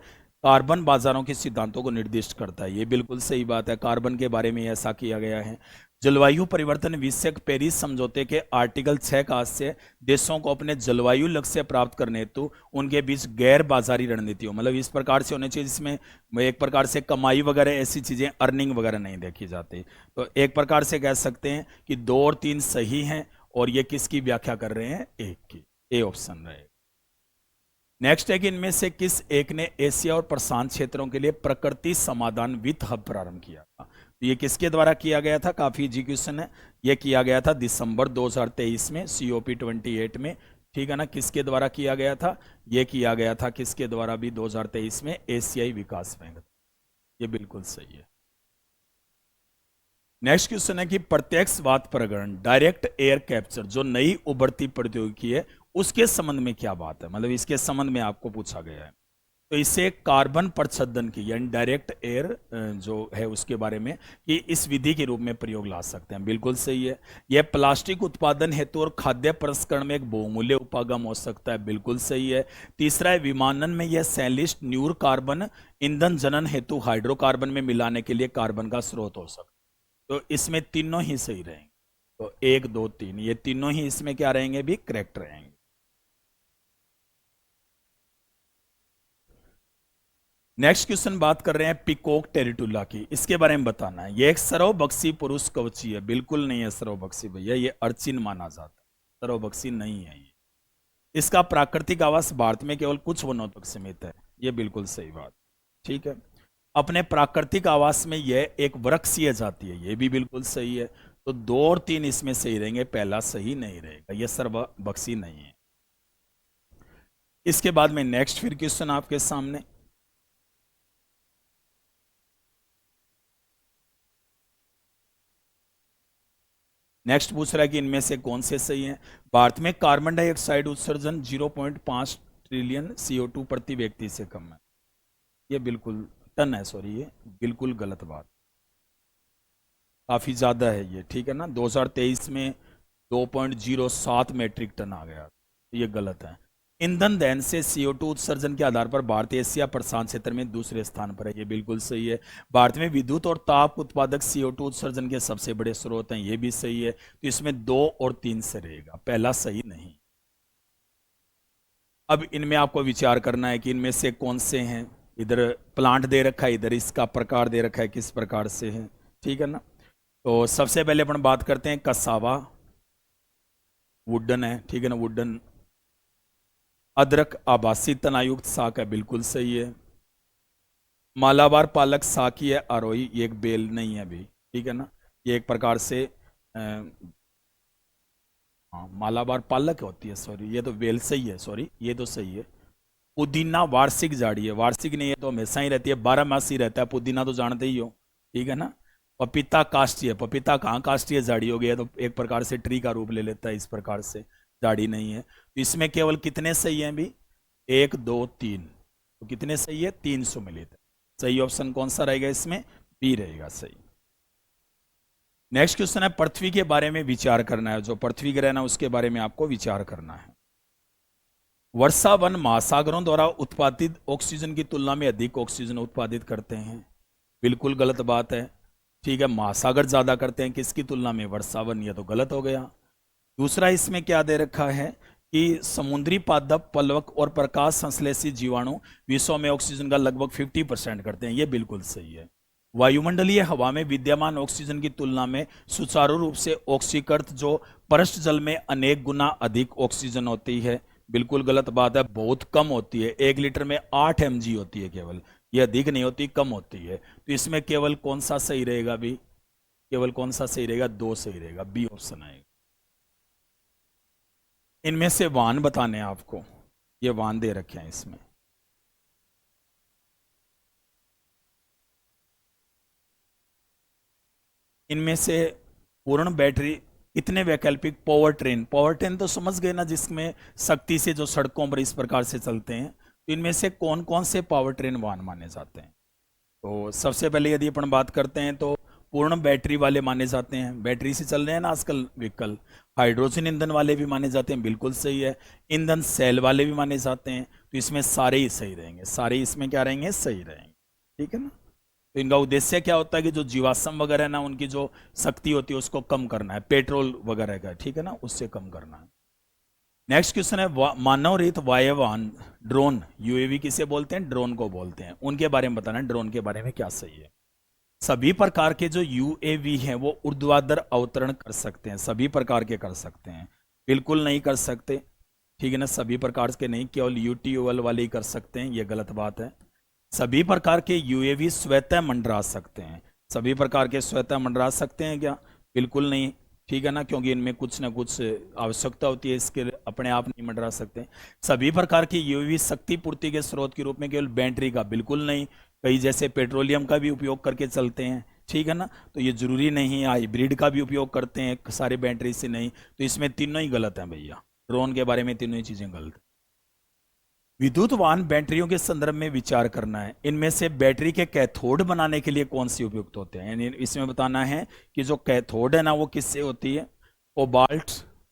कार्बन बाजारों के सिद्धांतों को निर्दिष्ट करता है, ये बिल्कुल सही बात है, कार्बन के बारे में ऐसा किया गया है। जलवायु परिवर्तन विषयक पेरिस समझौते के आर्टिकल 6 का आशय देशों को अपने जलवायु लक्ष्य प्राप्त करने हेतु उनके बीच गैर बाजारी रणनीतियों, मतलब इस प्रकार से होने चाहिए जिसमें एक प्रकार से कमाई वगैरह ऐसी चीजें, अर्निंग वगैरह नहीं देखी जाती। तो एक प्रकार से कह सकते हैं कि 2 और 3 सही हैं और ये किसकी व्याख्या कर रहे हैं? एक की, ए ऑप्शन रहेगा। नेक्स्ट है कि इनमें से किस एक ने एशिया और प्रशांत क्षेत्रों के लिए प्रकृति समाधान वित्त हब प्रारंभ किया था? तो ये किसके द्वारा किया गया था, काफी इजी क्वेश्चन है। ये किया गया था दिसंबर 2023 में, COP28 में, ठीक है ना। किसके द्वारा किया गया था, ये किया गया था किसके द्वारा भी 2023 में, एशियाई विकास बैंक। ये बिल्कुल सही है। नेक्स्ट क्वेश्चन है कि प्रत्यक्षवाद प्रकरण, डायरेक्ट एयर कैप्चर, जो नई उभरती प्रौद्योगिकी है, उसके संबंध में क्या बात है, मतलब इसके संबंध में आपको पूछा गया है। तो इससे कार्बन प्रच्छदन की यानी डायरेक्ट एयर जो है उसके बारे में, कि इस विधि के रूप में प्रयोग ला सकते हैं, बिल्कुल सही है। यह प्लास्टिक उत्पादन हेतु और खाद्य प्रसंस्करण में एक बहुमूल्य उपागम हो सकता है, बिल्कुल सही है। तीसरा है विमानन में यह संश्लिष्ट न्यूर कार्बन ईंधन जनन हेतु हाइड्रोकार्बन में मिलाने के लिए कार्बन का स्रोत हो सकता है। तो इसमें तीनों ही सही रहेंगे। तो 1 2 3 ये तीनों ही इसमें क्या रहेंगे भी, करेक्ट रहेंगे। नेक्स्ट क्वेश्चन बात कर रहे हैं पिकॉक टेरिटुला की, इसके बारे में बताना है। ये एक सर्वभक्षी पुरुष कवची है, बिल्कुल नहीं है सर्वभक्षी भैया, ये अर्चिन माना जाता है, सर्वभक्षी नहीं है ये। इसका प्राकृतिक आवास भारत में केवल कुछ वनों तक सीमित है, ये बिल्कुल सही बात, ठीक है। अपने प्राकृतिक आवास में यह एक वृक्षीय जाति है, ये भी बिल्कुल सही है। तो 2 और 3 इसमें सही रहेंगे, पहला सही नहीं रहेगा, यह सर्वभक्षी नहीं है। इसके बाद में नेक्स्ट फिर क्वेश्चन आपके सामने, नेक्स्ट पूछ रहा है कि इनमें से कौन से सही हैं। भारत में कार्बन डाइऑक्साइड उत्सर्जन 0.5 ट्रिलियन CO2 प्रति व्यक्ति से कम है, ये बिल्कुल टन है, सॉरी ये बिल्कुल गलत बात, काफी ज्यादा है ये, ठीक है ना। 2023 में 2.07 मेट्रिक टन आ गया, तो ये गलत है। ईंधन दहन से CO2 उत्सर्जन के आधार पर भारत एशिया प्रशांत क्षेत्र में दूसरे स्थान पर है, ये बिल्कुल सही है। भारत में विद्युत और ताप उत्पादक CO2 उत्सर्जन के सबसे बड़े स्रोत हैं, ये भी सही है। तो इसमें 2 और 3 से रहेगा, पहला सही नहीं। अब इनमें आपको विचार करना है कि इनमें से कौन से हैं। इधर प्लांट दे रखा है, इधर इसका प्रकार दे रखा है, किस प्रकार से है, ठीक है ना। तो सबसे पहले अपन बात करते हैं कसावा, वुडन है, ठीक है ना, वुडन। अदरक आभासी तनायुक्त शाक है, बिल्कुल सही है। मालाबार पालक शाकी है, आरोही, ये एक बेल नहीं है अभी, ठीक है ना। ये एक प्रकार से हाँ मालाबार पालक होती है, सॉरी ये तो बेल सही है, सॉरी ये तो सही है। पुदीना वार्षिक झाड़ी है, वार्षिक नहीं है तो हमेशा ही रहती है, 12 मास ही रहता है पुदीना, तो जानते ही हो, ठीक है ना। पपीता काष्ठीय, पपीता कहाँ काष्ठीय झाड़ी हो गया, तो एक प्रकार से ट्री का रूप ले लेता है, इस प्रकार से झाड़ी नहीं है। तो इसमें केवल कितने सही हैं भी, 1 2 3, तो कितने सही है, 3 सम्मिलित है। सही ऑप्शन कौन सा रहेगा इसमें, बी रहेगा सही। नेक्स्ट क्वेश्चन है पृथ्वी के बारे में विचार करना है, जो पृथ्वी ग्रह है उसके बारे में आपको विचार करना है। वर्षा वन महासागरों द्वारा उत्पादित ऑक्सीजन की तुलना में अधिक ऑक्सीजन उत्पादित करते हैं, बिल्कुल गलत बात है, ठीक है। महासागर ज्यादा करते हैं किसकी तुलना में, वर्षा वन, ये तो गलत हो गया। दूसरा इसमें क्या दे रखा है कि समुद्री पादप, पलवक और प्रकाश संश्लेषी जीवाणु विश्व में ऑक्सीजन का लगभग 50% करते हैं, ये बिल्कुल सही है। वायुमंडलीय हवा में विद्यमान ऑक्सीजन की तुलना में सुचारू रूप से ऑक्सीकृत जो पृष्ठ जल में अनेक गुना अधिक ऑक्सीजन होती है, बिल्कुल गलत बात है, बहुत कम होती है, 1 लीटर में 8 mg होती है केवल, ये अधिक नहीं होती, कम होती है। तो इसमें केवल कौन सा सही रहेगा भी, केवल कौन सा सही रहेगा, 2 सही रहेगा, बी ऑप्शन आएगा। इनमें से वाहन बताने हैं आपको, ये वाहन दे रखे हैं इसमें। इनमें से पूर्ण बैटरी कितने वैकल्पिक, पावर ट्रेन तो समझ गए ना, जिसमें शक्ति से जो सड़कों पर इस प्रकार से चलते हैं, तो इनमें से कौन कौन से पावर ट्रेन वाहन माने जाते हैं। तो सबसे पहले यदि अपन बात करते हैं तो पूर्ण बैटरी वाले माने जाते हैं, बैटरी से चल रहे हैं ना आजकल व्हीकल। हाइड्रोजन ईंधन वाले भी माने जाते हैं, बिल्कुल सही है। ईंधन सेल वाले भी माने जाते हैं, तो इसमें सारे ही सही रहेंगे, सारे इसमें क्या रहेंगे, सही रहेंगे, ठीक है ना। तो इनका उद्देश्य क्या होता है कि जो जीवाश्म वगैरह है ना, उनकी जो शक्ति होती है उसको कम करना है, पेट्रोल वगैरह का, ठीक है ना, उससे कम करना है। नेक्स्ट क्वेश्चन है मानव रहित वायुयान ड्रोन, यूएवी किसे बोलते हैं, ड्रोन को बोलते हैं, उनके बारे में बताना है, ड्रोन के बारे में क्या सही है। सभी प्रकार के जो यूएवी हैं वो ऊर्ध्वाधर अवतरण कर सकते हैं, सभी प्रकार के कर सकते हैं, बिल्कुल नहीं कर सकते, ठीक है ना, सभी प्रकार के नहीं, केवल यूटीओएल वाले ही कर सकते हैं, ये गलत बात है। सभी प्रकार के यूएवी स्वतः मंडरा सकते हैं, सभी प्रकार के स्वतः मंडरा सकते हैं क्या? बिल्कुल नहीं, ठीक है ना, क्योंकि इनमें कुछ ना कुछ आवश्यकता होती है, इसके अपने आप नहीं मंडरा सकते। सभी प्रकार की यूवी शक्ति पूर्ति के स्रोत के रूप में केवल बैटरी का? बिल्कुल नहीं, कई जैसे पेट्रोलियम का भी उपयोग करके चलते हैं, ठीक है ना, तो ये जरूरी नहीं है। हाइब्रिड का भी उपयोग करते हैं, सारे बैटरी से नहीं, तो इसमें तीनों ही गलत हैं भैया। ड्रोन के बारे में तीनों ही चीजें गलत। विद्युत वाहन बैटरियों के संदर्भ में विचार करना है, इनमें से बैटरी के कैथोड बनाने के लिए कौन सी उपयुक्त होते हैं, यानी इसमें बताना है कि जो कैथोड है ना वो किससे होती है। कोबाल्ट,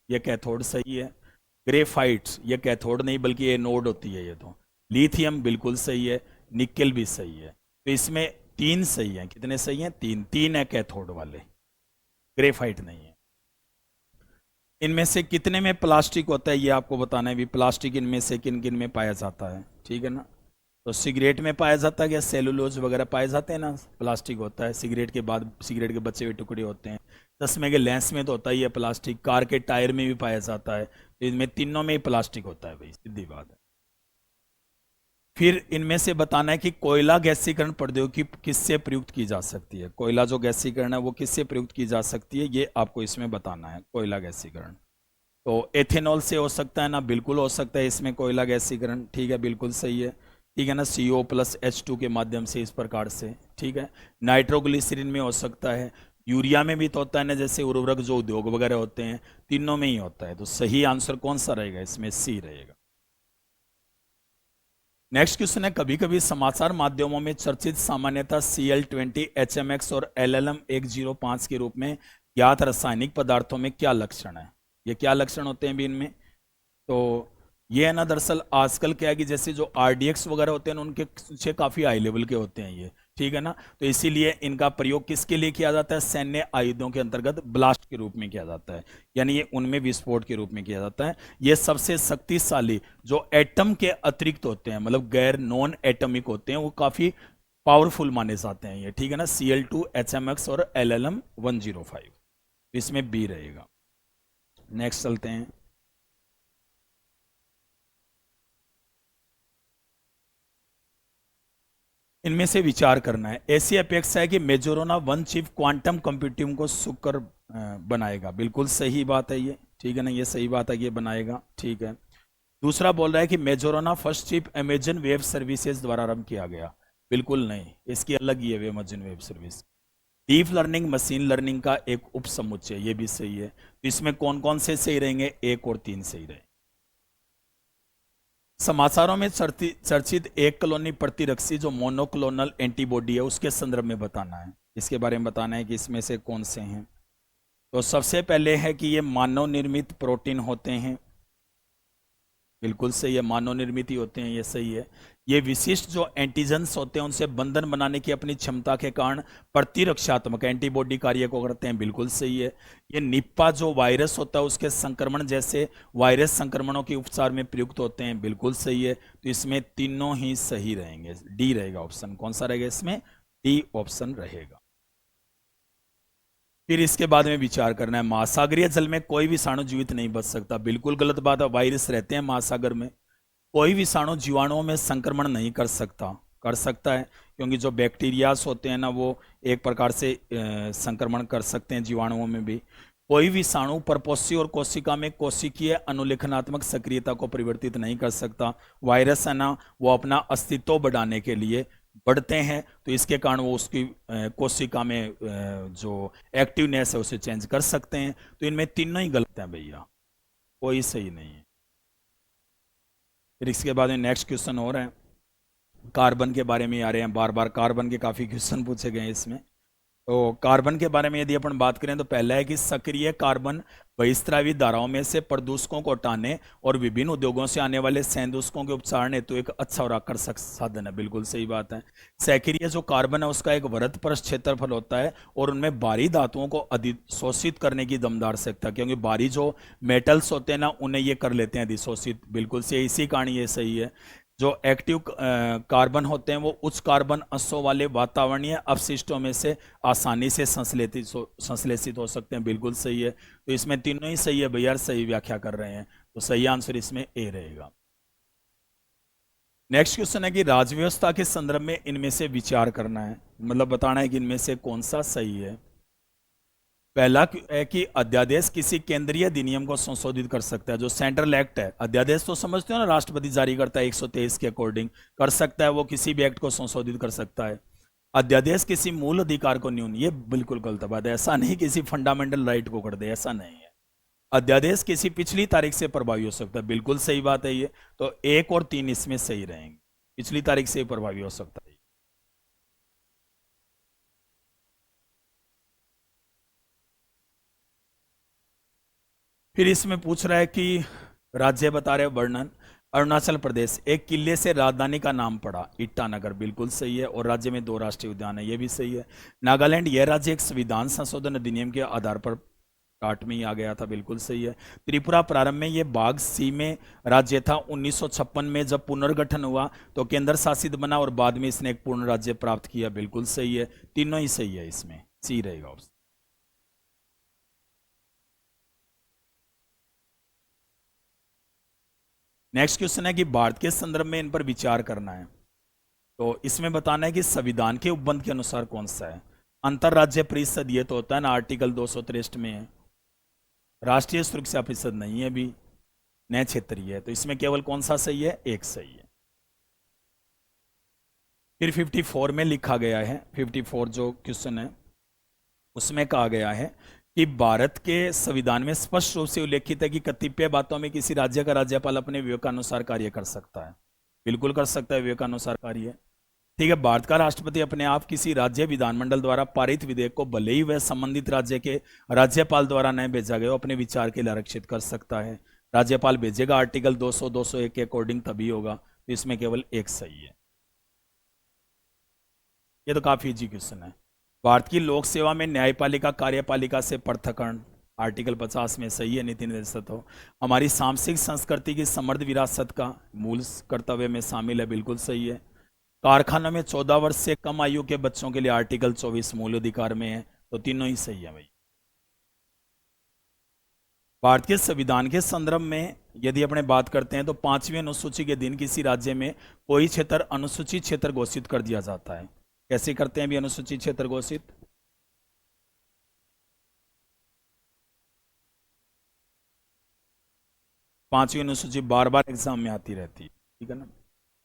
ये कैथोड सही है। ग्रेफाइट, ये कैथोड नहीं बल्कि ये एनोड होती है ये तो। लिथियम बिल्कुल सही है। निकेल भी सही है। तो इसमें तीन सही है। कितने सही हैं? तीन। तीन है कैथोड वाले, ग्रेफाइट नहीं है। इनमें से कितने में प्लास्टिक होता है ये आपको बताना है भी, प्लास्टिक इनमें से किन किन में पाया जाता है, ठीक है ना। तो सिगरेट में पाया जाता है क्या? सेलुलोज वगैरह पाए जाते हैं ना, प्लास्टिक होता है। सिगरेट के बाद सिगरेट के बचे हुए टुकड़े होते हैं। चश्मे के लेंस में तो होता ही है प्लास्टिक। कार के टायर में भी पाया जाता है। तो इनमें तीनों में ही प्लास्टिक होता है भाई, सीधी बात है। फिर इनमें से बताना है कि कोयला गैसीकरण प्रौद्योगिकी किससे प्रयुक्त की जा सकती है। कोयला जो गैसीकरण है वो किससे प्रयुक्त की जा सकती है, ये आपको इसमें बताना है। कोयला गैसीकरण तो एथेनॉल से हो सकता है ना? बिल्कुल हो सकता है इसमें कोयला गैसीकरण, ठीक है, बिल्कुल सही है, ठीक है ना। CO+H2 के माध्यम से इस प्रकार से, ठीक है। नाइट्रोग्लिसरीन में हो सकता है। यूरिया में भी तो होता है ना, जैसे उर्वरक जो उद्योग वगैरह होते हैं, तीनों में ही होता है। तो सही आंसर कौन सा रहेगा इसमें? सी रहेगा। नेक्स्ट क्वेश्चन है, कभी कभी समाचार माध्यमों में चर्चित सामान्यतः Cl20, HMX और LLM105 के रूप में ज्ञात रासायनिक पदार्थों में क्या लक्षण है? ये क्या लक्षण होते हैं भी इनमें? तो ये है ना, दरअसल आजकल क्या है कि जैसे जो RDX वगैरह होते हैं उनके से काफी हाई लेवल के होते हैं ये, ठीक है ना। तो इसीलिए इनका प्रयोग किसके लिए किया जाता है? सैन्य आयुधों के अंतर्गत ब्लास्ट के रूप में किया जाता है, यानी ये उनमें विस्फोट के रूप में किया जाता है। ये सबसे शक्तिशाली जो एटम के अतिरिक्त होते हैं, मतलब गैर नॉन एटमिक होते हैं, वो काफी पावरफुल माने जाते हैं ये, ठीक है ना। Cl2, HMX और LLM105, इसमें बी रहेगा। नेक्स्ट चलते हैं। इनमें से विचार करना है। ऐसी अपेक्षा है कि मेजोरोना वन चिप क्वांटम कंप्यूटिंग को सुकर बनाएगा। बिल्कुल सही बात है ये, ठीक है ना, ये सही बात है कि ये बनाएगा, ठीक है। दूसरा बोल रहा है कि Majorana first chip Amazon Web Services द्वारा आरंभ किया गया। बिल्कुल नहीं, इसकी अलग ही है Amazon web service. Deep learning machine learning का एक उप समुच्चय, ये भी सही है। तो इसमें कौन कौन से सही रहेंगे? 1 और 3 सही रहे। समाचारों में चर्चित एक कॉलोनी प्रतिरक्षी जो मोनोक्लोनल एंटीबॉडी है उसके संदर्भ में बताना है। इसके बारे में बताना है कि इसमें से कौन से हैं। तो सबसे पहले है कि ये मानव निर्मित प्रोटीन होते हैं। बिल्कुल सही है, मानव निर्मित ही होते हैं, ये सही है। ये विशिष्ट जो एंटीजेंस होते हैं उनसे बंधन बनाने की अपनी क्षमता के कारण प्रतिरक्षात्मक एंटीबॉडी कार्य को करते हैं। बिल्कुल सही है। ये निप्पा जो वायरस होता है उसके संक्रमण जैसे वायरस संक्रमणों के उपचार में प्रयुक्त होते हैं। बिल्कुल सही है। तो इसमें तीनों ही सही रहेंगे, डी रहेगा ऑप्शन। कौन सा रहेगा इसमें? डी ऑप्शन रहेगा। फिर इसके बाद में विचार करना है, महासागरीय जल में कोई विषाणु जीवित नहीं बच सकता। बिल्कुल गलत बात है, वायरस रहते हैं महासागर में। कोई विषाणु जीवाणुओं में संक्रमण नहीं कर सकता। कर सकता है, क्योंकि जो बैक्टीरियाज होते हैं ना वो एक प्रकार से संक्रमण कर सकते हैं जीवाणुओं में भी। कोई विषाणु परपोषी और कोशिका में कोशिकीय अनुलेखनात्मक सक्रियता को परिवर्तित नहीं कर सकता। वायरस है ना वो अपना अस्तित्व बढ़ाने के लिए बढ़ते हैं, तो इसके कारण वो उसकी कोशिका में जो एक्टिवनेस है उसे चेंज कर सकते हैं। तो इनमें तीनों ही गलत हैं भैया, कोई सही नहीं है। फिर इसके बाद में नेक्स्ट क्वेश्चन और है, कार्बन के बारे में आ रहे हैं बार बार। कार्बन के काफी क्वेश्चन पूछे गए हैं इसमें। तो कार्बन के बारे में यदि अपन बात करें तो पहला है कि सक्रिय कार्बन बहिस्रावी धाराओं में से प्रदूषकों को हटाने और विभिन्न उद्योगों से आने वाले संदूषकों के उपचार हेतु एक अच्छा और आकर्षक साधन है। बिल्कुल सही बात है। सक्रिय जो कार्बन है उसका एक वृत्त परस्त क्षेत्रफल होता है और उनमें भारी धातुओं को अधिशोषित करने की दमदार शक्ति, क्योंकि भारी जो मेटल्स होते हैं ना उन्हें ये कर लेते हैं अधिशोषित। बिल्कुल सही, इसी कारण ये सही है। जो एक्टिव कार्बन होते हैं वो उच्च कार्बन अंशों वाले वातावरणीय अपशिष्टों में से आसानी से संश्लेषित हो सकते हैं। बिल्कुल सही है। तो इसमें तीनों ही सही है भैया, सही व्याख्या कर रहे हैं। तो सही आंसर इसमें ए रहेगा। नेक्स्ट क्वेश्चन है कि राज्य व्यवस्था के संदर्भ में इनमें से विचार करना है, मतलब बताना है कि इनमें से कौन सा सही है। पहला है कि अध्यादेश किसी केंद्रीय अधिनियम को संशोधित कर सकता है। जो सेंट्रल एक्ट है, अध्यादेश तो समझते हो ना, राष्ट्रपति जारी करता है 123 के अकॉर्डिंग कर सकता है, वो किसी भी एक्ट को संशोधित कर सकता है। अध्यादेश किसी मूल अधिकार को न्यून, ये बिल्कुल गलत बात है। ऐसा नहीं किसी फंडामेंटल राइट को कर दे, ऐसा नहीं है। अध्यादेश किसी पिछली तारीख से प्रभावी हो सकता है, बिल्कुल सही बात है ये। तो 1 और 3 इसमें सही रहेंगे, पिछली तारीख से प्रभावी हो सकता है। फिर इसमें पूछ रहा है कि राज्य बता रहे वर्णन। अरुणाचल प्रदेश एक किले से राजधानी का नाम पड़ा, ईटानगर, बिल्कुल सही है। और राज्य में 2 राष्ट्रीय उद्यान है, ये भी सही है। नागालैंड यह राज्य एक संविधान संशोधन अधिनियम के आधार पर काट में ही आ गया था, बिल्कुल सही है। त्रिपुरा प्रारंभ में ये बाघ सी में राज्य था। 1956 में जब पुनर्गठन हुआ तो केंद्र शासित बना और बाद में इसने एक पूर्ण राज्य प्राप्त किया, बिल्कुल सही है। तीनों ही सही है, इसमें सी रहेगा ऑप्शन। नेक्स्ट क्वेश्चन है कि भारत के संदर्भ में इन पर विचार करना है। तो इसमें बताना है कि संविधान के उपबंध के अनुसार कौन सा है। अंतरराज्य परिषद ये तो होता है ना, आर्टिकल 263 में है। राष्ट्रीय सुरक्षा परिषद नहीं है, भी नए क्षेत्रीय है। तो इसमें केवल कौन सा सही है, एक सही है। फिर 54 में लिखा गया है, 54 जो क्वेश्चन है उसमें कहा गया है कि भारत के संविधान में स्पष्ट रूप से उल्लेखित है कि कतिपय बातों में किसी राज्य का राज्यपाल अपने विवेकानुसार कार्य कर सकता है, बिल्कुल कर सकता है विवेकानुसार कार्य। ठीक है, भारत का राष्ट्रपति अपने आप किसी राज्य विधानमंडल द्वारा पारित विधेयक को भले ही वह संबंधित राज्य के राज्यपाल द्वारा न भेजा गया अपने विचार के लिए आरक्षित कर सकता है। राज्यपाल भेजेगा आर्टिकल 200 201 के अकॉर्डिंग तभी होगा। तो इसमें केवल एक सही है। ये तो काफी इजी क्वेश्चन है। भारत की लोक सेवा में न्यायपालिका कार्यपालिका से पृथककरण, आर्टिकल 50 में सही है, नितिन निर्देशित हो। हमारी सांस्कृतिक संस्कृति की समृद्ध विरासत का मूल कर्तव्य में शामिल है, बिल्कुल सही है। कारखानों में 14 वर्ष से कम आयु के बच्चों के लिए आर्टिकल 24 मूल अधिकार में है। तो तीनों ही सही है भाई। भारत के संविधान के संदर्भ में यदि अपने बात करते हैं तो 5वीं अनुसूची के दिन किसी राज्य में कोई क्षेत्र अनुसूचित क्षेत्र घोषित कर दिया जाता है। कैसे करते हैं भी अनुसूचित क्षेत्र घोषित? पांचवी अनुसूची बार बार एग्जाम में आती रहती है, ठीक है ना।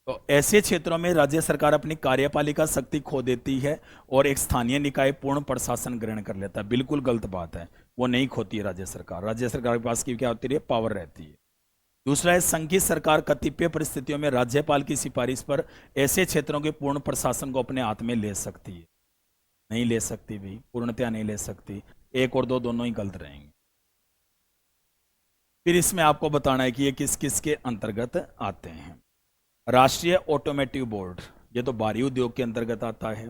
तो ऐसे क्षेत्रों में राज्य सरकार अपनी कार्यपालिका शक्ति खो देती है और एक स्थानीय निकाय पूर्ण प्रशासन ग्रहण कर लेता है, बिल्कुल गलत बात है। वो नहीं खोती है राज्य सरकार। राज्य सरकार के पास की क्या होती है, पावर रहती है। दूसरा है संघ की सरकार कतिपय परिस्थितियों में राज्यपाल की सिफारिश पर ऐसे क्षेत्रों के पूर्ण प्रशासन को अपने हाथ में ले सकती है। नहीं ले सकती भी, पूर्णतया नहीं ले सकती। 1 और 2 दोनों ही गलत रहेंगे। फिर इसमें आपको बताना है कि ये किस किस के अंतर्गत आते हैं। राष्ट्रीय ऑटोमेटिव बोर्ड, ये तो भारी उद्योग के अंतर्गत आता है।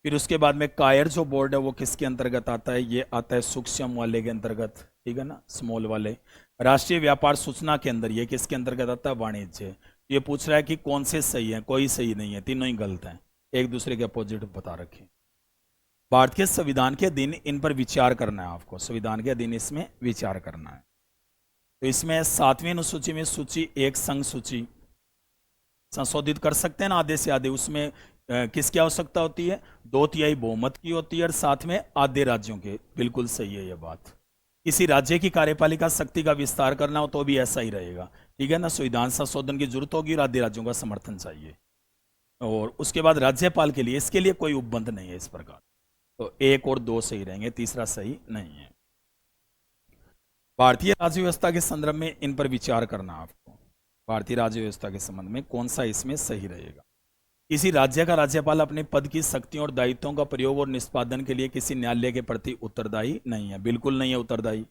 फिर उसके बाद में कायर जो बोर्ड है वो किसके अंतर्गत आता है, ये आता है सूक्ष्म वाले के अंतर्गत, ठीक है ना, स्मॉल वाले। राष्ट्रीय व्यापार सूचना के अंदर ये किसके अंतर्गत आता है, वाणिज्य। ये पूछ रहा है कि कौन से सही है, कोई सही नहीं है, तीनों ही गलत हैं, एक दूसरे के अपोजिट बता रखे। भारत के संविधान के अधीन इन पर विचार करना है आपको, संविधान के अधीन इसमें विचार करना है। तो इसमें 7वीं अनुसूची में सूची 1 संघ सूची संशोधित कर सकते हैं ना, आधे से आधे। उसमें किसकी आवश्यकता होती है, 2/3 बहुमत की होती है और साथ में आधे राज्यों के, बिल्कुल सही है यह बात। किसी राज्य की कार्यपालिका शक्ति का विस्तार करना हो तो भी ऐसा ही रहेगा, ठीक है ना। संविधान संशोधन की जरूरत होगी और आधे राज्यों का समर्थन चाहिए। और उसके बाद राज्यपाल के लिए, इसके लिए कोई उपबंध नहीं है इस प्रकार। तो 1 और 2 सही रहेंगे, तीसरा सही नहीं है। भारतीय राज्य व्यवस्था के संदर्भ में इन पर विचार करना आपको। भारतीय राज्य व्यवस्था के संबंध में कौन सा इसमें सही रहेगा। किसी राज्य का राज्यपाल अपने पद की शक्तियों और दायित्वों का प्रयोग और निष्पादन के लिए किसी न्यायालय के प्रति उत्तरदायी नहीं है, बिल्कुल नहीं है उत्तरदायी।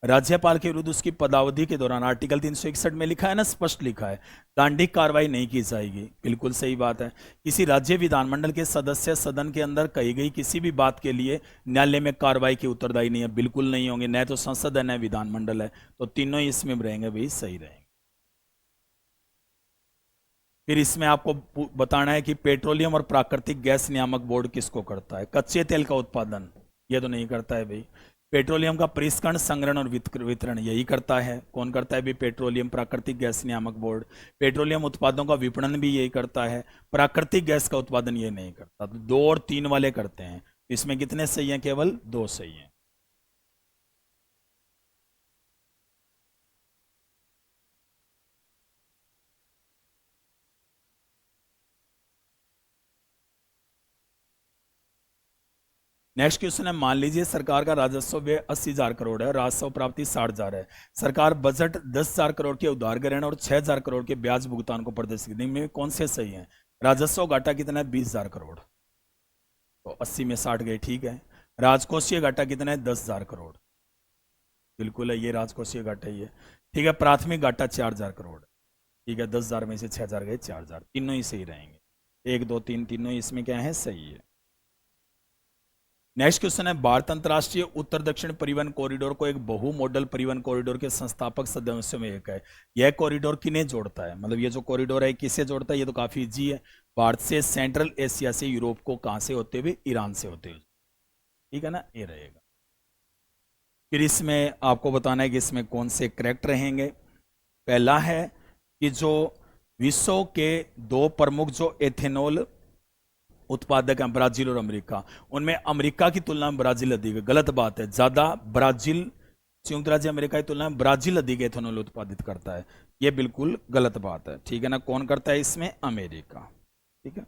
राज्यपाल के विरुद्ध उसकी पदावधि के दौरान आर्टिकल 361 में लिखा है ना, स्पष्ट लिखा है, दंडिक कार्रवाई नहीं की जाएगी, बिल्कुल सही बात है। किसी राज्य विधानमंडल के सदस्य सदन के अंदर कही गई किसी भी बात के लिए न्यायालय में कार्रवाई की उत्तरदायी नहीं है, बिल्कुल नहीं होंगे। न तो संसद है न विधानमंडल है, तो तीनों ही इसमें रहेंगे भाई, सही रहेंगे। फिर इसमें आपको बताना है कि पेट्रोलियम और प्राकृतिक गैस नियामक बोर्ड किसको करता है। कच्चे तेल का उत्पादन ये तो नहीं करता है भाई। पेट्रोलियम का परिष्करण, संग्रहण और वितरण यही करता है। कौन करता है भी? पेट्रोलियम प्राकृतिक गैस नियामक बोर्ड। पेट्रोलियम उत्पादों का विपणन भी यही करता है, प्राकृतिक गैस का उत्पादन ये नहीं करता। तो 2 और 3 वाले करते हैं। इसमें कितने सही हैं? केवल 2 सही हैं। नेक्स्ट क्वेश्चन है, मान लीजिए सरकार का राजस्व व्यय 80,000 करोड़ है, राजस्व प्राप्ति 60,000 है। सरकार बजट 10,000 करोड़ के उधार ग्रहण और 6,000 करोड़ के ब्याज भुगतान को प्रदर्शित करने में कौन से सही है? राजस्व घाटा कितना है? 20,000 करोड़। तो 80 में 60 गए, ठीक है। राजकोषीय घाटा कितना है? 10,000 करोड़। बिल्कुल है, ये राजकोषीय घाटा ही है। ठीक है। प्राथमिक घाटा 4,000 करोड़। ठीक है, 10,000 में से 6,000 गए, 4,000। तीनों ही सही रहेंगे। 1 2 3 तीनों ही इसमें क्या है? सही है। नेक्स्ट क्वेश्चन है, भारत अंतर्राष्ट्रीय उत्तर दक्षिण परिवहन कॉरिडोर को एक बहु मॉडल परिवहन कॉरिडोर के संस्थापक सदस्यों में एक है। यह कॉरिडोर किन्हें जोड़ता है? मतलब ये जो कॉरिडोर है किसे जोड़ता है? ये तो काफी इजी है। भारत से सेंट्रल एशिया से यूरोप को कहां से होते हुए? ईरान से होते हुए। ठीक है ना, ये रहेगा। फिर इसमें आपको बताना है कि इसमें कौन से करेक्ट रहेंगे। पहला है कि जो विश्व के 2 प्रमुख जो एथेनॉल उत्पादक हैं, ब्राजील और अमेरिका, उनमें अमेरिका की तुलना में ब्राजील अधिक है। गलत बात है। ज्यादा ब्राजील, संयुक्त राज्य अमेरिका की तुलना में ब्राजील अधिक एथेनॉल उत्पादित करता है। यह बिल्कुल गलत बात है। ठीक है ना। कौन करता है इसमें? अमेरिका। ठीक है।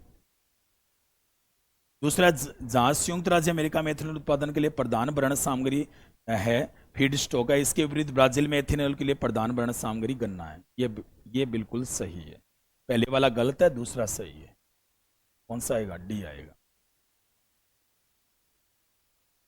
दूसरा, जहां संयुक्त राज्य अमेरिका में एथेनॉल उत्पादन के लिए प्रधान भरण सामग्री है, फीड स्टॉक है, इसके विपरीत ब्राजील में एथेनॉल के लिए प्रधान भरण सामग्री गन्ना है। ये बिल्कुल सही है। पहले वाला गलत है, दूसरा सही है। कौन सा आएगा? डी आएगा।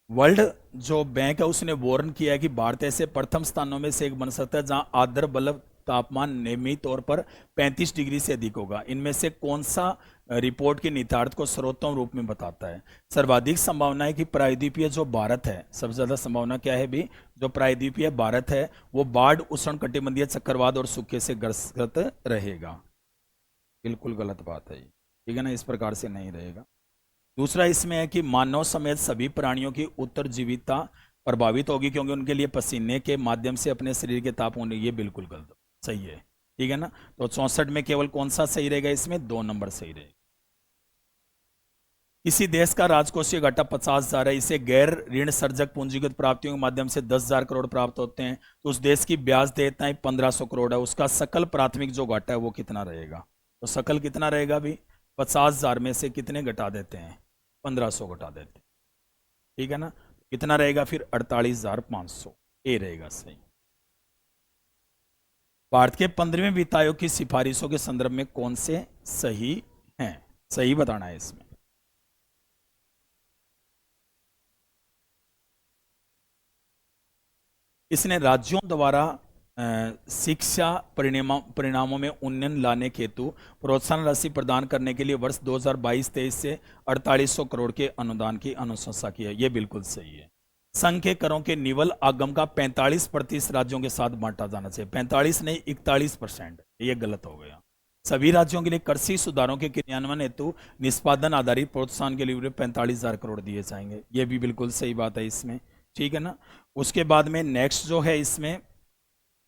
वर्ल्ड जो बैंक है उसने वार्न किया है कि भारत ऐसे प्रथम स्थानों में से एक बन सकता है जहां आर्द्र बल्ब तापमान नियमित तौर पर 35 डिग्री से अधिक होगा। इनमें से कौन सा रिपोर्ट के निहितार्थ को सर्वोत्तम रूप में बताता है? सर्वाधिक संभावना है कि प्रायद्वीपीय जो भारत है, सबसे ज्यादा संभावना क्या है भी? जो प्रायद्वीपीय भारत है वो बाढ़, उष्ण कटिबंधीय चक्रवात और सूखे से ग्रस्त रहेगा। बिल्कुल गलत बात है। ठीक है ना, इस प्रकार से नहीं रहेगा। दूसरा इसमें है कि मानव समेत सभी प्राणियों की उत्तरजीविता प्रभावित होगी क्योंकि उनके लिए पसीने के माध्यम से अपने शरीर के ताप होने। ये बिल्कुल गलत सही है। ठीक है ना। तो 64 में केवल कौन सा सही रहेगा? इसमें 2 नंबर सही रहेगा। किसी देश का राजकोषीय घाटा 50,000 है, इसे गैर ऋण सर्जक पूंजीगत प्राप्तियों के माध्यम से 10,000 करोड़ प्राप्त होते हैं, तो उस देश की ब्याज देयताएं 1,500 करोड़ है। उसका सकल प्राथमिक जो घाटा है वो कितना रहेगा? तो सकल कितना रहेगा भी? 50,000 में से कितने घटा देते हैं? 1,500 घटा देते हैं। ठीक है ना। कितना रहेगा फिर? 48,500। ए रहेगा सही। भारत के 15वें वित्त आयोग की सिफारिशों के संदर्भ में कौन से सही हैं? सही बताना है इसमें। इसने राज्यों द्वारा शिक्षा परिणामों में उन्नयन लाने के हेतु प्रोत्साहन राशि प्रदान करने के लिए वर्ष 2022-23 से 4800 करोड़ के अनुदान की अनुशंसा की है। यह बिल्कुल सही है। संघ के करों के निवल आगम का 45% राज्यों के साथ बांटा जाना चाहिए। 45 नहीं, 41%। यह गलत हो गया। सभी राज्यों के लिए कृषि सुधारों के क्रियान्वयन हेतु निष्पादन आधारित प्रोत्साहन के लिए 45,000 करोड़ दिए जाएंगे। यह भी बिल्कुल सही बात है इसमें। ठीक है ना। उसके बाद में नेक्स्ट जो है इसमें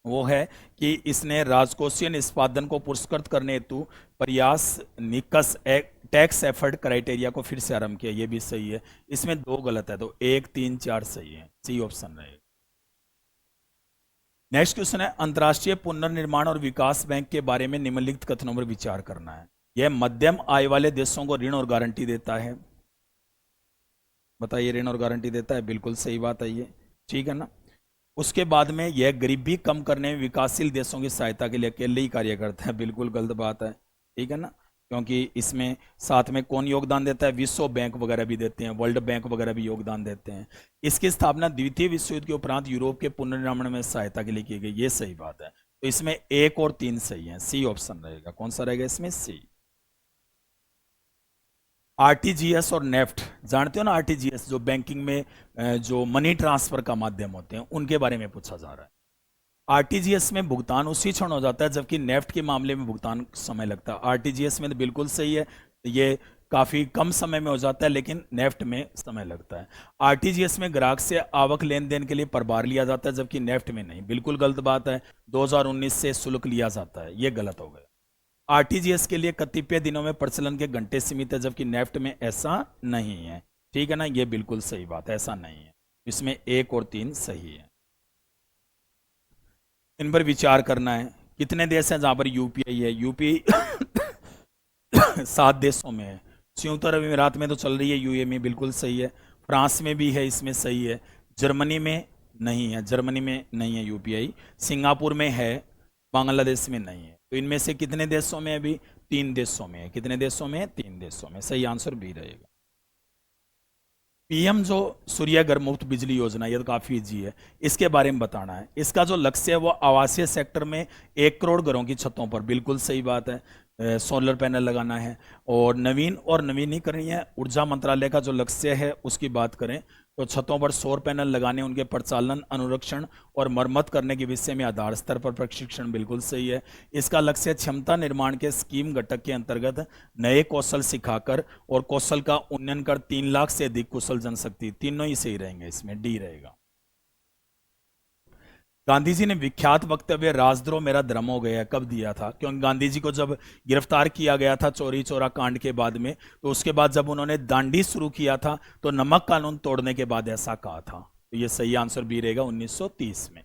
वो है कि इसने राजकोषीय निष्पादन को पुरस्कृत करने हेतु प्रयास निकस टैक्स एफर्ट क्राइटेरिया को फिर से आरंभ किया। ये भी सही है। इसमें 2 गलत है, तो 1 3 4 सही है। सी ऑप्शन रहेगा। नेक्स्ट क्वेश्चन है, अंतर्राष्ट्रीय पुनर्निर्माण और विकास बैंक के बारे में निम्नलिखित कथनों पर विचार करना है। यह मध्यम आय वाले देशों को ऋण और गारंटी देता है। बताइए, ऋण और गारंटी देता है? बिल्कुल सही बात है ये। ठीक है ना। उसके बाद में यह गरीबी कम करने में विकासशील देशों की सहायता के लिए अकेले ही कार्य करता है। बिल्कुल गलत बात है। ठीक है ना। क्योंकि इसमें साथ में कौन योगदान देता है? विश्व बैंक वगैरह भी देते हैं, वर्ल्ड बैंक वगैरह भी योगदान देते हैं। इसकी स्थापना द्वितीय विश्व युद्ध के उपरांत यूरोप के पुनर्निर्माण में सहायता के लिए की गई। ये सही बात है। तो इसमें 1 और 3 सही है। सी ऑप्शन रहेगा। कौन सा रहेगा इसमें? सी। आरटीजीएस और नेफ्ट जानते हो ना? आरटीजीएस जो बैंकिंग में जो मनी ट्रांसफर का माध्यम होते हैं उनके बारे में पूछा जा रहा है। आरटीजीएस में भुगतान उसी क्षण हो जाता है जबकि नेफ्ट के मामले में भुगतान समय लगता है। आरटीजीएस में तो बिल्कुल सही है। ये काफ़ी कम समय में हो जाता है, लेकिन नेफ्ट में समय लगता है। आरटीजीएस में ग्राहक से आवक लेन देन के लिए प्रभार लिया जाता है, जबकि नेफ्ट में नहीं। बिल्कुल गलत बात है। 2019 से शुल्क लिया जाता है, ये गलत हो गया। आरटीजीएस के लिए कतिपय दिनों में प्रचलन के घंटे सीमित है, जबकि नेफ्ट में ऐसा नहीं है। ठीक है ना, ये बिल्कुल सही बात है, ऐसा नहीं है। इसमें 1 और 3 सही है। इन पर विचार करना है। कितने देश हैं जहां पर यूपीआई है? यूपीआई 7 देशों में है। संयुक्त अरब अमीरात में तो चल रही है, यूएई में बिल्कुल सही है। फ्रांस में भी है, इसमें सही है। जर्मनी में नहीं है, जर्मनी में नहीं है यूपीआई। सिंगापुर में है, बांग्लादेश में नहीं है। तो इनमें से कितने देशों में? अभी 3 देशों में है। कितने देशों में? 3 देशों में। सही आंसर बी रहेगा। पीएम जो सूर्य घर मुफ्त बिजली योजना, ये तो काफी इजी है, इसके बारे में बताना है। इसका जो लक्ष्य है वो आवासीय सेक्टर में 1 करोड़ घरों की छतों पर, बिल्कुल सही बात है, सोलर पैनल लगाना है। और नवीन और नवीनीकरणीय ऊर्जा मंत्रालय का जो लक्ष्य है उसकी बात करें तो छतों पर सौर पैनल लगाने, उनके प्रचालन, अनुरक्षण और मरम्मत करने के विषय में आधार स्तर पर प्रशिक्षण, बिल्कुल सही है। इसका लक्ष्य क्षमता निर्माण के स्कीम घटक के अंतर्गत नए कौशल सिखाकर और कौशल का उन्नयन कर 3 लाख से अधिक कुशल जनशक्ति, तीनों ही सही रहेंगे, इसमें डी रहेगा। गांधी जी ने विख्यात वक्तव्य राजद्रोह मेरा धर्म हो गया कब दिया था? क्योंकि गांधी जी को जब गिरफ्तार किया गया था चोरी चोरा कांड के बाद में, तो उसके बाद जब उन्होंने दांडी शुरू किया था तो नमक कानून तोड़ने के बाद ऐसा कहा था। तो ये सही आंसर भी रहेगा 1930 में।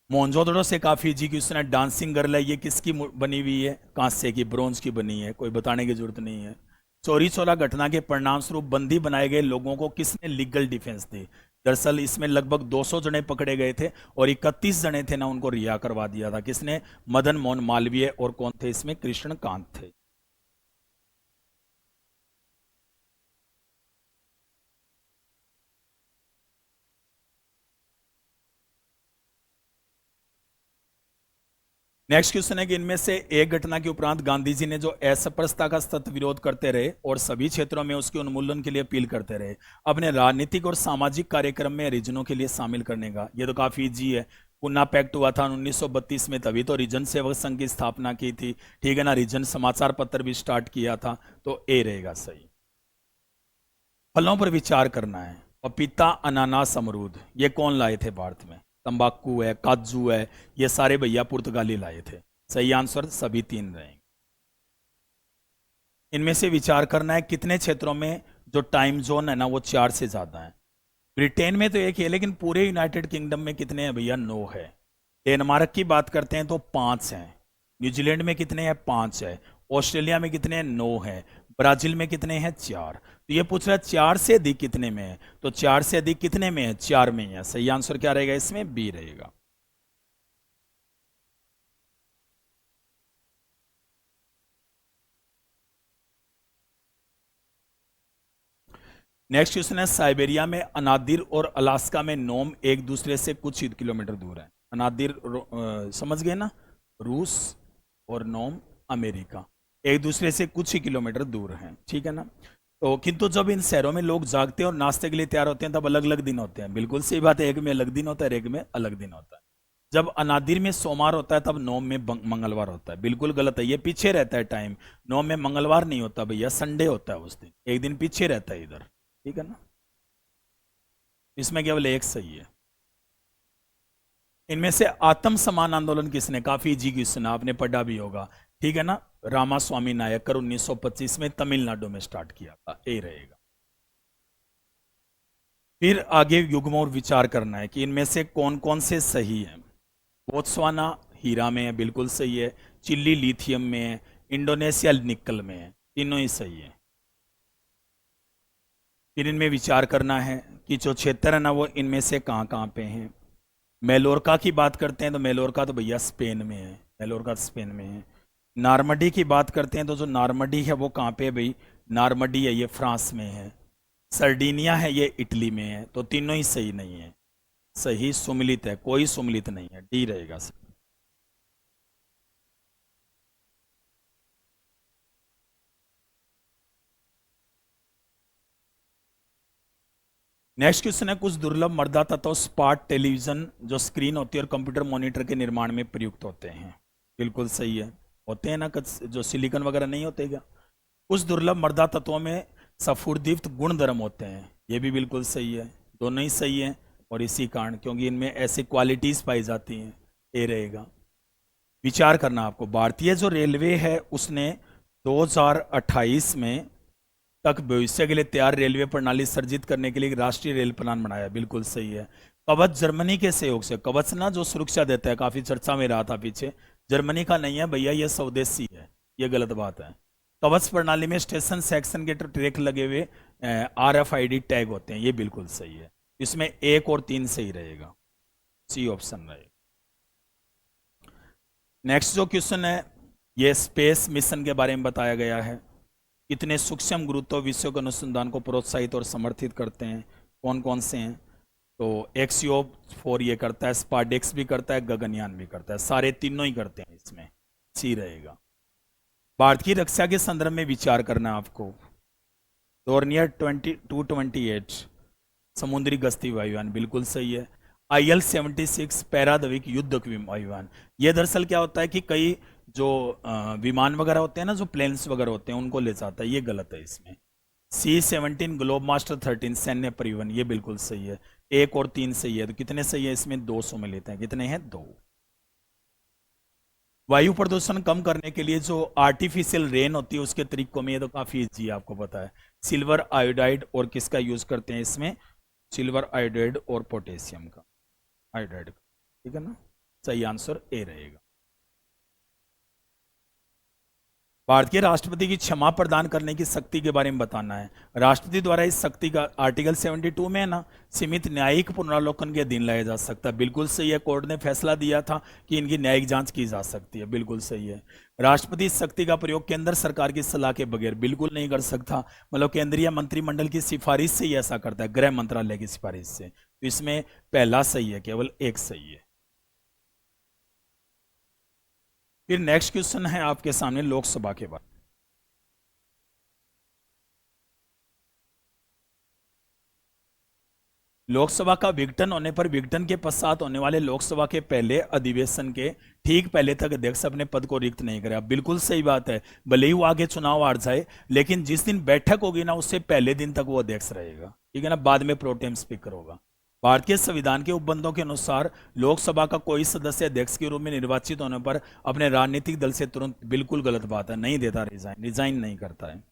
मोहनजोदड़ो से काफी जी क्वेश्चन है। डांसिंग गर्ल है, ये किसकी बनी हुई है? कांस्य की, ब्रोंज की बनी है, कोई बताने की जरूरत नहीं है। चोरी चोरा घटना के परिणाम स्वरूप बंदी बनाए गए लोगों को किसने लीगल डिफेंस दी? दरअसल इसमें लगभग 200 जने पकड़े गए थे और 31 जने थे ना, उनको रिहा करवा दिया था। किसने? मदन मोहन मालवीय। और कौन थे इसमें? कृष्णकांत थे। नेक्स्ट क्वेश्चन है कि इनमें से एक घटना के उपरांत गांधी जी ने जो असपृश्यता का सतत विरोध करते रहे और सभी क्षेत्रों में उसके उन्मूलन के लिए अपील करते रहे, अपने राजनीतिक और सामाजिक कार्यक्रम में रिजनों के लिए शामिल करने का। ये तो काफी इजी है। पुन्ना पैक्ट हुआ था 1932 में, तभी तो रिजन सेवक संघ की स्थापना की थी। ठीक है ना, रिजन समाचार पत्र भी स्टार्ट किया था। तो ए रहेगा सही। फलों पर विचार करना है। पपीता, अनानास, अमरूद, ये कौन लाए थे भारत में? तंबाकू है, काजू है, ये सारे भैया पुर्तगाली लाए थे। सही आंसर सभी 3 रहेंगे। इनमें से विचार करना है कितने क्षेत्रों में जो टाइम जोन है ना वो 4 से ज्यादा है। ब्रिटेन में तो 1 है, लेकिन पूरे यूनाइटेड किंगडम में कितने हैं भैया? 9 है। डेनमार्क की बात करते हैं तो 5 हैं। न्यूजीलैंड में कितने हैं? 5 है। ऑस्ट्रेलिया में कितने हैं? 9 है। ब्राजील में कितने हैं? 4। तो ये पूछ रहा है 4 से अधिक कितने में है, तो 4 से अधिक कितने में है? 4 में है। सही आंसर क्या रहेगा इसमें? बी रहेगा। नेक्स्ट क्वेश्चन है, साइबेरिया में अनादिर और अलास्का में नोम एक दूसरे से कुछ ही किलोमीटर दूर है। अनादिर समझ गए ना, रूस, और नोम अमेरिका, एक दूसरे से कुछ ही किलोमीटर दूर हैं। ठीक है ना। तो किंतु जब इन शहरों में लोग जागते हैं और नाश्ते के लिए तैयार होते हैं तब अलग अलग दिन होते हैं। बिल्कुल सही बात है, एक में अलग दिन होता है, एक में अलग दिन होता है। जब अनादिर में सोमवार होता है तब नोम में मंगलवार होता है। बिल्कुल गलत है, ये पीछे रहता है टाइम। नोम में मंगलवार नहीं होता भैया, संडे होता है उस दिन, एक दिन पीछे रहता है इधर। ठीक है ना, इसमें केवल एक सही है। इनमें से आत्म समान आंदोलन किसने? काफी इजी क्वेश्चन, आपने पढ़ा भी होगा। ठीक है ना, रामास्वामी नायकर 1925 में तमिलनाडु में स्टार्ट किया था। ए रहेगा। फिर आगे युग्म और विचार करना है कि इनमें से कौन कौन से सही हैं। बोत्सवाना हीरा में है, बिल्कुल सही है। चिल्ली लिथियम में है। इंडोनेशिया निकल में है, तीनों ही सही है। फिर इनमें विचार करना है कि जो क्षेत्र है ना वो इनमें से कहाँ कहाँ पे हैं। मेलोरका की बात करते हैं तो मेलोरका तो भैया स्पेन में है, मेलोरका स्पेन में है। नार्मडी की बात करते हैं तो जो नार्मडी है वो कहाँ पे है भाई? नार्मडी है, ये फ्रांस में है। सर्डिनिया है, ये इटली में है। तो तीनों ही सही नहीं है। सही सुमिलित है, कोई सुमिलित नहीं है, डी रहेगा सही। नेक्स्ट क्वेश्चन है, कुछ दुर्लभ मर्दा तत्व स्पार्ट टेलीविजन जो स्क्रीन होती है और कंप्यूटर मॉनिटर के निर्माण में प्रयुक्त होते हैं। बिल्कुल सही है, होते हैं ना, जो सिलिकॉन वगैरह नहीं होते क्या? उस दुर्लभ मृदा तत्वों में सफुर्दीप्त गुण धर्म होते हैं, ये भी बिल्कुल सही है, दोनों ही सही है। और इसी कारण क्योंकि इनमें ऐसी क्वालिटीज पाई जाती हैं, ये रहेगा। विचार करना आपको, भारतीय जो रेलवे है उसने 2028 में तक भविष्य के लिए तैयार रेलवे प्रणाली सर्जित करने के लिए एक राष्ट्रीय रेल प्लान बनाया, बिल्कुल सही है। कवच जर्मनी के सहयोग से, कवच ना जो सुरक्षा देता है, काफी चर्चा में रहा था पीछे, जर्मनी का नहीं है भैया, ये स्वदेशी है, ये गलत बात है। कवच प्रणाली में स्टेशन सेक्शन के ट्रैक लगे हुए RFID टैग होते हैं, ये बिल्कुल सही है। इसमें 1 और 3 सही रहेगा, सी ऑप्शन रहेगा। नेक्स्ट जो क्वेश्चन है, ये स्पेस मिशन के बारे में बताया गया है। कितने सूक्ष्म गुरुत्व विषयों के अनुसंधान को प्रोत्साहित और समर्थित करते हैं, कौन कौन से हैं? तो एक्सियो-4 ये करता है, स्पार्डेक्स भी करता है, गगनयान भी करता है, सारे तीनों ही करते हैं, इसमें सी रहेगा। भारत की रक्षा के संदर्भ में विचार करना आपको। डोर्नियर 228 समुद्री गश्ती वायुयान, बिल्कुल सही है। IL-76 पैरादविक युद्धक वायुयान, ये दरअसल क्या होता है कि कई जो विमान वगैरह होते हैं ना, जो प्लेन्स वगैरह होते हैं, उनको ले जाता है, ये गलत है इसमें। C-17 ग्लोब मास्टर 13 सैन्य परिवहन, ये बिल्कुल सही है। 1 और 3 सही है, तो कितने सही है इसमें? 200 में लेते हैं, कितने हैं? 2। वायु प्रदूषण कम करने के लिए जो आर्टिफिशियल रेन होती है उसके तरीकों में, ये तो काफी इजी है, आपको पता है। सिल्वर आयोडाइड और किसका यूज करते हैं इसमें? सिल्वर आयोडाइड और पोटेशियम का आयोडाइड, ठीक है ना? सही आंसर ए रहेगा। भारत के राष्ट्रपति की क्षमा प्रदान करने की शक्ति के बारे में बताना है। राष्ट्रपति द्वारा इस शक्ति का आर्टिकल 72 में है ना, सीमित न्यायिक पुनरावलोकन के अधीन लाया जा सकता है, बिल्कुल सही है। कोर्ट ने फैसला दिया था कि इनकी न्यायिक जांच की जा सकती है, बिल्कुल सही है। राष्ट्रपति इस शक्ति का प्रयोग केंद्र सरकार की सलाह के बगैर बिल्कुल नहीं कर सकता, मतलब केंद्रीय मंत्रिमंडल की सिफारिश से ही ऐसा करता है, गृह मंत्रालय की सिफारिश से। तो इसमें पहला सही है, केवल 1 सही है। फिर नेक्स्ट क्वेश्चन है आपके सामने लोकसभा के बाद। लोकसभा का विघटन होने पर विघटन के पश्चात होने वाले लोकसभा के पहले अधिवेशन के ठीक पहले तक अध्यक्ष अपने पद को रिक्त नहीं करेगा, बिल्कुल सही बात है। भले ही वो आगे चुनाव हार जाए, लेकिन जिस दिन बैठक होगी ना, उससे पहले दिन तक वो अध्यक्ष रहेगा, ठीक है ना? बाद में प्रोटेम स्पीकर होगा। भारतीय संविधान के उपबंधों के अनुसार लोकसभा का कोई सदस्य अध्यक्ष के रूप में निर्वाचित होने पर अपने राजनीतिक दल से तुरंत, बिल्कुल गलत बात है, नहीं देता रिजाइन नहीं करता है।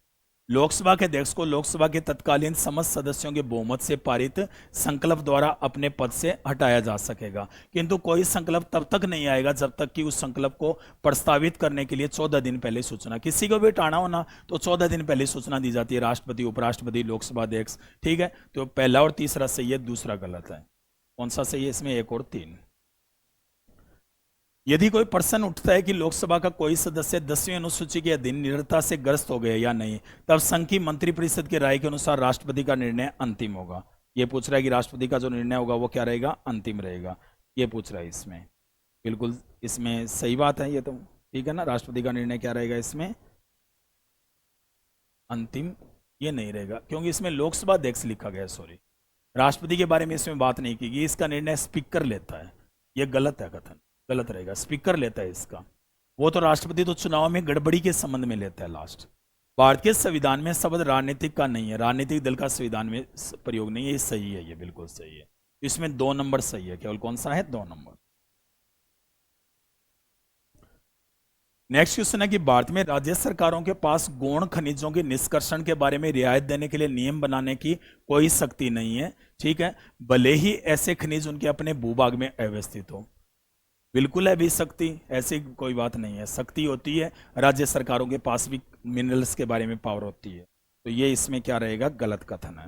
लोकसभा के अध्यक्ष को लोकसभा के तत्कालीन समस्त सदस्यों के बहुमत से पारित संकल्प द्वारा अपने पद से हटाया जा सकेगा, किंतु कोई संकल्प तब तक नहीं आएगा जब तक कि उस संकल्प को प्रस्तावित करने के लिए 14 दिन पहले सूचना, किसी को भी हटाना हो ना तो 14 दिन पहले सूचना दी जाती है, राष्ट्रपति, उपराष्ट्रपति, लोकसभा अध्यक्ष, ठीक है? तो पहला और तीसरा सही है, दूसरा गलत है। कौन सा सही है इसमें? 1 और 3। यदि कोई प्रश्न उठता है कि लोकसभा का कोई सदस्य 10वीं अनुसूची के अधीन निरंतरता से ग्रस्त हो गया या नहीं, तब संघ की मंत्रिपरिषद की राय के अनुसार राष्ट्रपति का निर्णय अंतिम होगा। यह पूछ रहा है कि राष्ट्रपति का जो निर्णय होगा वो क्या रहेगा? अंतिम रहेगा, ये पूछ रहा है इसमें। बिल्कुल इसमें सही बात है ये तो, ठीक है ना? राष्ट्रपति का निर्णय क्या रहेगा इसमें? अंतिम। ये नहीं रहेगा क्योंकि इसमें लोकसभा अध्यक्ष लिखा गया है, सॉरी, राष्ट्रपति के बारे में इसमें बात नहीं की गई। इसका निर्णय स्पीकर लेता है, यह गलत है, कथन गलत रहेगा, स्पीकर लेता है इसका। वो तो राष्ट्रपति तो चुनाव में गड़बड़ी के संबंध में लेता है लास्ट। भारत के संविधान में शब्द राजनीतिक का नहीं है, राजनीतिक दल का संविधान में प्रयोग नहीं है, ये सही है, ये बिल्कुल सही है। इसमें 2 नंबर सही है, केवल कौन सा है? 2 नंबर। नेक्स्ट क्वेश्चन है कि भारत में राज्य सरकारों के पास गौण खनिजों के निष्कर्षण के बारे में रियायत देने के लिए नियम बनाने की कोई शक्ति नहीं है, ठीक है, भले ही ऐसे खनिज उनके अपने भूभाग में अवस्थित हो। बिल्कुल है भी शक्ति, ऐसी कोई बात नहीं है, शक्ति होती है, राज्य सरकारों के पास भी मिनरल्स के बारे में पावर होती है। तो ये इसमें क्या रहेगा? गलत कथन है।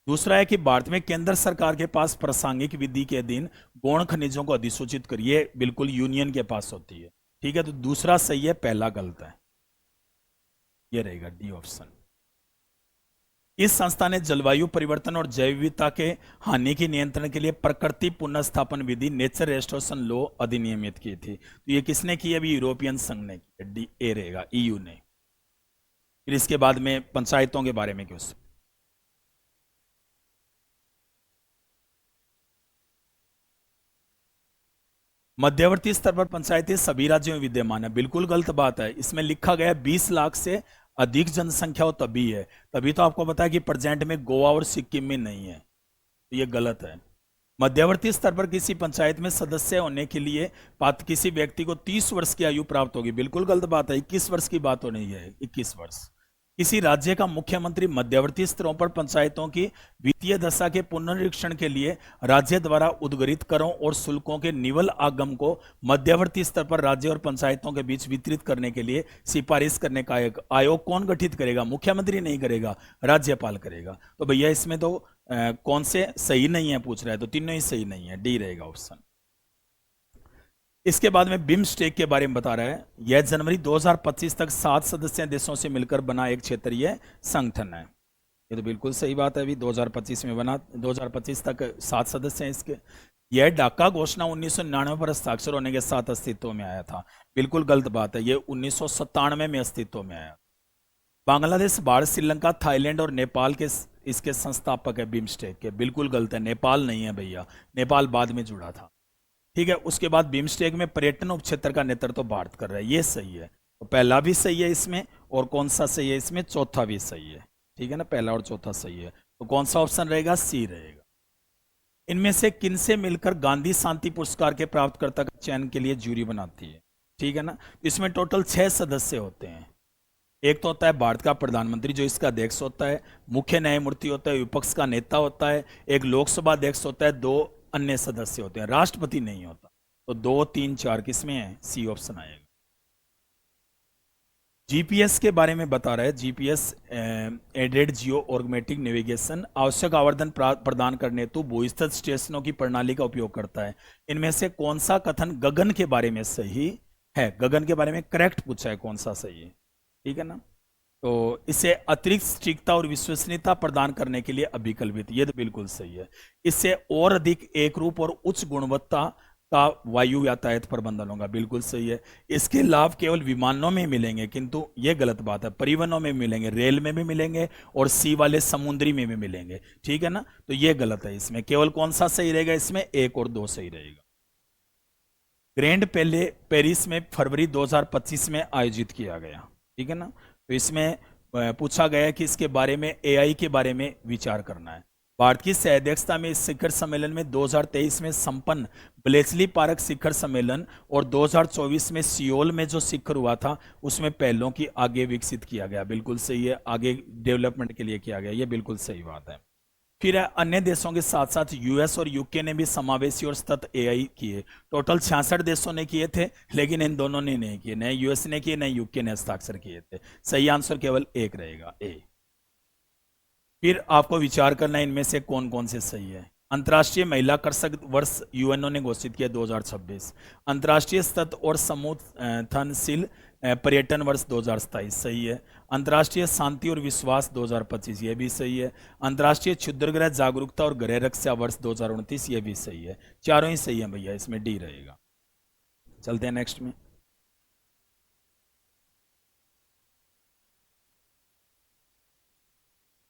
दूसरा है कि भारत में केंद्र सरकार के पास प्रासंगिक विधि के अधीन गौण खनिजों को अधिसूचित करिए, बिल्कुल यूनियन के पास होती है, ठीक है? तो दूसरा सही है, पहला गलत है, ये रहेगा डी ऑप्शन। इस संस्था ने जलवायु परिवर्तन और जैव विविधता के हानि के नियंत्रण के लिए प्रकृति पुनर्स्थापन विधि, नेचर रेस्टोरेशन लॉ अधिनियमित की थी। तो ये किसने की? अभी यूरोपियन संघ ने की, डी ए रहेगा, ईयू ने। फिर इसके बाद में पंचायतों के बारे में क्वेश्चन। मध्यवर्ती स्तर पर पंचायतें सभी राज्यों में विद्यमान है, बिल्कुल गलत बात है। इसमें लिखा गया 20 लाख से अधिक जनसंख्या हो तभी है। तभी तो आपको पता है कि प्रेजेंट में गोवा और सिक्किम में नहीं है, तो ये गलत है। मध्यवर्ती स्तर पर किसी पंचायत में सदस्य होने के लिए पात्र किसी व्यक्ति को 30 वर्ष की आयु प्राप्त होगी, बिल्कुल गलत बात है। 21 वर्ष की बात हो रही है, 21 वर्ष। किसी राज्य का मुख्यमंत्री मध्यवर्ती स्तरों पर पंचायतों की वित्तीय दशा के पुनरीक्षण के लिए राज्य द्वारा उद्गरित करों और शुल्कों के निवल आगम को मध्यवर्ती स्तर पर राज्य और पंचायतों के बीच वितरित करने के लिए सिफारिश करने का एक आयोग कौन गठित करेगा? मुख्यमंत्री नहीं करेगा, राज्यपाल करेगा। तो भैया इसमें तो कौन से सही नहीं है पूछ रहा है, तो तीनों ही सही नहीं है, डी रहेगा ऑप्शन। इसके बाद में बिम्स्टेक के बारे में बता रहा है। यह जनवरी 2025 तक 7 सदस्य देशों से मिलकर बना एक क्षेत्रीय संगठन है। ये तो बिल्कुल सही बात है, अभी 2025 में बना, 2025 तक 7 सदस्य हैं इसके। यह ढाका घोषणा 1999 पर हस्ताक्षर होने के साथ अस्तित्व में आया था, बिल्कुल गलत बात है, ये 1997 में अस्तित्व में आया। बांग्लादेश, भारत, श्रीलंका, थाईलैंड और नेपाल के इसके संस्थापक है बिम्स्टेक के, बिल्कुल गलत है, नेपाल नहीं है भैया, नेपाल बाद में जुड़ा था। ठीक है, उसके बाद बिम्स्टेक में पर्यटन उपक्षेत्र का नेतृत्व तो भारत कर रहा है, ये सही है। तो पहला भी सही है इसमें, और कौन सा सही है इसमें? चौथा भी सही है। ठीक है ना, पहला और चौथा सही है, तो कौन सा ऑप्शन रहेगा? सी रहेगा। इनमें से किन से मिलकर गांधी शांति पुरस्कार के प्राप्तकर्ता का चयन के लिए जूरी बनाती है? ठीक है ना, इसमें टोटल 6 सदस्य होते हैं। एक तो होता है भारत का प्रधानमंत्री जो इसका अध्यक्ष होता है, मुख्य न्यायमूर्ति होता है, विपक्ष का नेता होता है, एक लोकसभा अध्यक्ष होता है, 2 अन्य सदस्य होते हैं, राष्ट्रपति नहीं होता। तो 2, 3, 4 किसमें है? सी ऑप्शन आएगा। जीपीएस के बारे में बता रहा है। जीपीएस एडेड जियो ऑर्गमेटिक नेविगेशन आवश्यक आवर्धन प्रदान करने हेतु भूस्थित स्टेशनों की प्रणाली का उपयोग करता है। इनमें से कौन सा कथन गगन के बारे में सही है? गगन के बारे में करेक्ट पूछा है, कौन सा सही है? ठीक है ना, तो इसे अतिरिक्त सटीकता और विश्वसनीयता प्रदान करने के लिए अभिकल्पित, ये तो बिल्कुल सही है। इससे और अधिक एकरूप और उच्च गुणवत्ता का वायु यातायात प्रबंधन होगा, बिल्कुल सही है। इसके लाभ केवल विमानों में मिलेंगे, किंतु ये गलत बात है, परिवहनों में मिलेंगे, रेल में भी मिलेंगे और सी वाले समुद्री में भी मिलेंगे। ठीक है ना, तो ये गलत है। इसमें केवल कौन सा सही रहेगा? इसमें 1 और 2 सही रहेगा। ग्रैंड पेले पेरिस में फरवरी 2025 में आयोजित किया गया। ठीक है ना, तो इसमें पूछा गया है कि इसके बारे में एआई के बारे में विचार करना है। भारत की सह अध्यक्षता में इस शिखर सम्मेलन में 2023 में संपन्न ब्लेचली पार्क शिखर सम्मेलन और 2024 में सियोल में जो शिखर हुआ था उसमें पहलों की आगे विकसित किया गया, बिल्कुल सही है, आगे डेवलपमेंट के लिए किया गया, ये बिल्कुल सही बात है। फिर अन्य देशों के साथ साथ यूएस और यूके ने भी समावेशी और सतत एआई किए। टोटल 66 देशों ने किए थे, लेकिन इन दोनों ने नहीं किए, न यूएस ने किए न यूके ने हस्ताक्षर किए थे। सही आंसर केवल 1 रहेगा, ए। फिर आपको विचार करना है इनमें से कौन कौन से सही है। अंतर्राष्ट्रीय महिला कृषक वर्ष यूएनओ ने घोषित किया 2026। अंतर्राष्ट्रीय सतत और समूथनशील पर्यटन वर्ष 2027 सही है। अंतर्राष्ट्रीय शांति और विश्वास 2025 ये भी सही है। अंतर्राष्ट्रीय क्षुद्रग्रह जागरूकता और गृह रक्षा वर्ष 2029 ये भी सही है। चारों ही सही है भैया, इसमें डी रहेगा। चलते हैं नेक्स्ट में।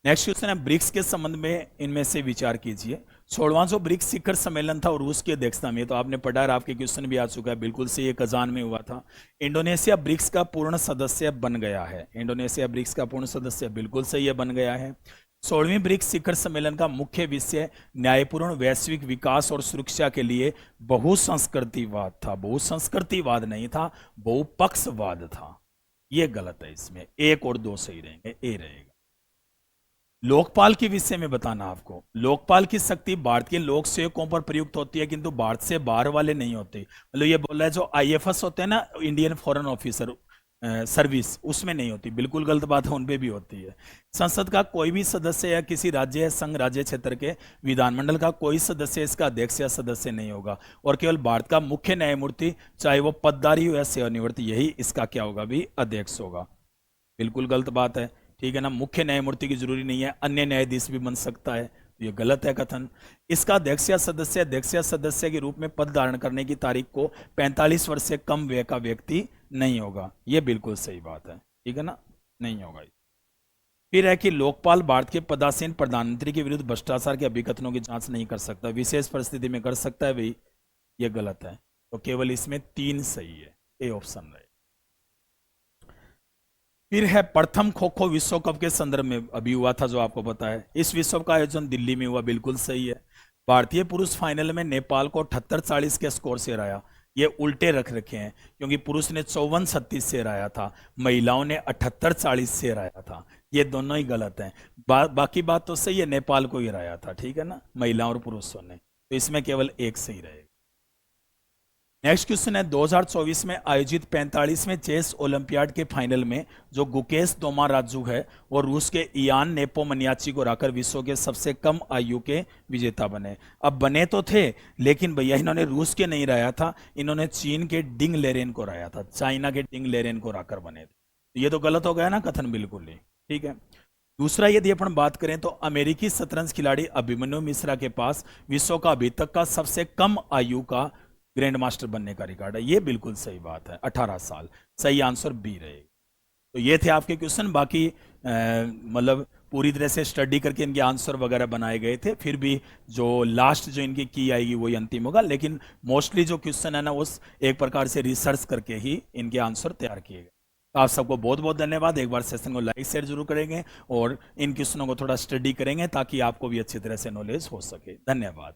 नेक्स्ट क्वेश्चन है ब्रिक्स के संबंध में इनमें से विचार कीजिए। 16वां जो ब्रिक्स शिखर सम्मेलन था और रूस की अध्यक्षता में, तो आपने पढ़ा, आपके क्वेश्चन भी आ चुका है, बिल्कुल से ये कजान में हुआ था। इंडोनेशिया ब्रिक्स का पूर्ण सदस्य बन गया है। इंडोनेशिया ब्रिक्स का पूर्ण सदस्य बिल्कुल सही है, बन गया है। 16वीं ब्रिक्स शिखर सम्मेलन का मुख्य विषय न्यायपूर्ण वैश्विक विकास और सुरक्षा के लिए बहुसंस्कृतिवाद था। बहुसंस्कृतिवाद नहीं था, बहुपक्षवाद था। यह गलत है, इसमें 1 और 2 सही रहेंगे, ए रहेगा। लोकपाल के विषय में बताना आपको। लोकपाल की शक्ति भारत के लोक सेवकों पर प्रयुक्त होती है, किंतु भारत से बाहर वाले नहीं होते। मतलब ये बोल रहा है जो आईएफएस होते हैं ना, इंडियन फॉरेन ऑफिसर सर्विस, उसमें नहीं होती, बिल्कुल गलत बात है, उन पे भी होती है। संसद का कोई भी सदस्य या किसी राज्य या संघ राज्य क्षेत्र के विधानमंडल का कोई सदस्य इसका अध्यक्ष या सदस्य नहीं होगा, और केवल भारत का मुख्य न्यायमूर्ति, चाहे वो पदधारी हो या सेवानिवृत्त, यही इसका क्या होगा भी? अध्यक्ष होगा। बिल्कुल गलत बात है, ठीक है ना, मुख्य न्यायमूर्ति की जरूरी नहीं है, अन्य न्यायाधीश भी बन सकता है, तो ये गलत है कथन। इसका अध्यक्ष या सदस्य के रूप में पद धारण करने की तारीख को 45 वर्ष से कम वय का व्यक्ति नहीं होगा, ये बिल्कुल सही बात है, ठीक है ना, नहीं होगा। फिर है कि लोकपाल भारत के पदासीन प्रधानमंत्री के विरुद्ध भ्रष्टाचार के अभिकथनों की जांच नहीं कर सकता, विशेष परिस्थिति में कर सकता है भाई, ये गलत है। तो केवल इसमें 3 सही है, ए ऑप्शन रहे। फिर है प्रथम खो खो विश्व कप के संदर्भ में अभी हुआ था जो आपको पता है। इस विश्व कप का आयोजन दिल्ली में हुआ, बिल्कुल सही है। भारतीय पुरुष फाइनल में नेपाल को 78-40 के स्कोर से हराया। ये उल्टे रख रखे हैं क्योंकि पुरुष ने 54-36 से हराया था, महिलाओं ने 78-40 से हराया था। ये दोनों ही गलत हैं। बाकी बात तो सही है, नेपाल को ही हराया था, ठीक है ना, महिलाओं और पुरुषों ने। तो इसमें केवल एक सही रहेगा। नेक्स्ट क्वेश्चन है 2024 में आयोजित 45वें चेस ओलंपियाड के फाइनल में जो गुकेश दोमाराजू है वो रूस के इयान नेपोमनियाची को हराकर विश्व के सबसे कम आयु के विजेता बने। अब बने तो थे लेकिन भैया इन्होंने रूस के नहीं हराया था, इन्होंने चीन के डिंग लेरेन को हराया था, चाइना के डिंग लेरेन को हराकर बने थे। ये तो गलत हो गया ना कथन, बिल्कुल ही ठीक है। दूसरा यदि अपन बात करें तो अमेरिकी शतरंज खिलाड़ी अभिमन्यु मिश्रा के पास विश्व का अभी तक का सबसे कम आयु का ग्रैंड मास्टर बनने का रिकॉर्ड है। ये बिल्कुल सही बात है, 18 साल। सही आंसर बी रहेगा। तो ये थे आपके क्वेश्चन। बाकी मतलब पूरी तरह से स्टडी करके इनके आंसर वगैरह बनाए गए थे, फिर भी जो लास्ट जो इनकी की आएगी वही अंतिम होगा। लेकिन मोस्टली जो क्वेश्चन है ना उस एक प्रकार से रिसर्च करके ही इनके आंसर तैयार किए गए। तो आप सबको बहुत बहुत धन्यवाद। एक बार सेशन को लाइक शेयर जरूर करेंगे और इन क्वेश्चनों को थोड़ा स्टडी करेंगे ताकि आपको भी अच्छी तरह से नॉलेज हो सके। धन्यवाद।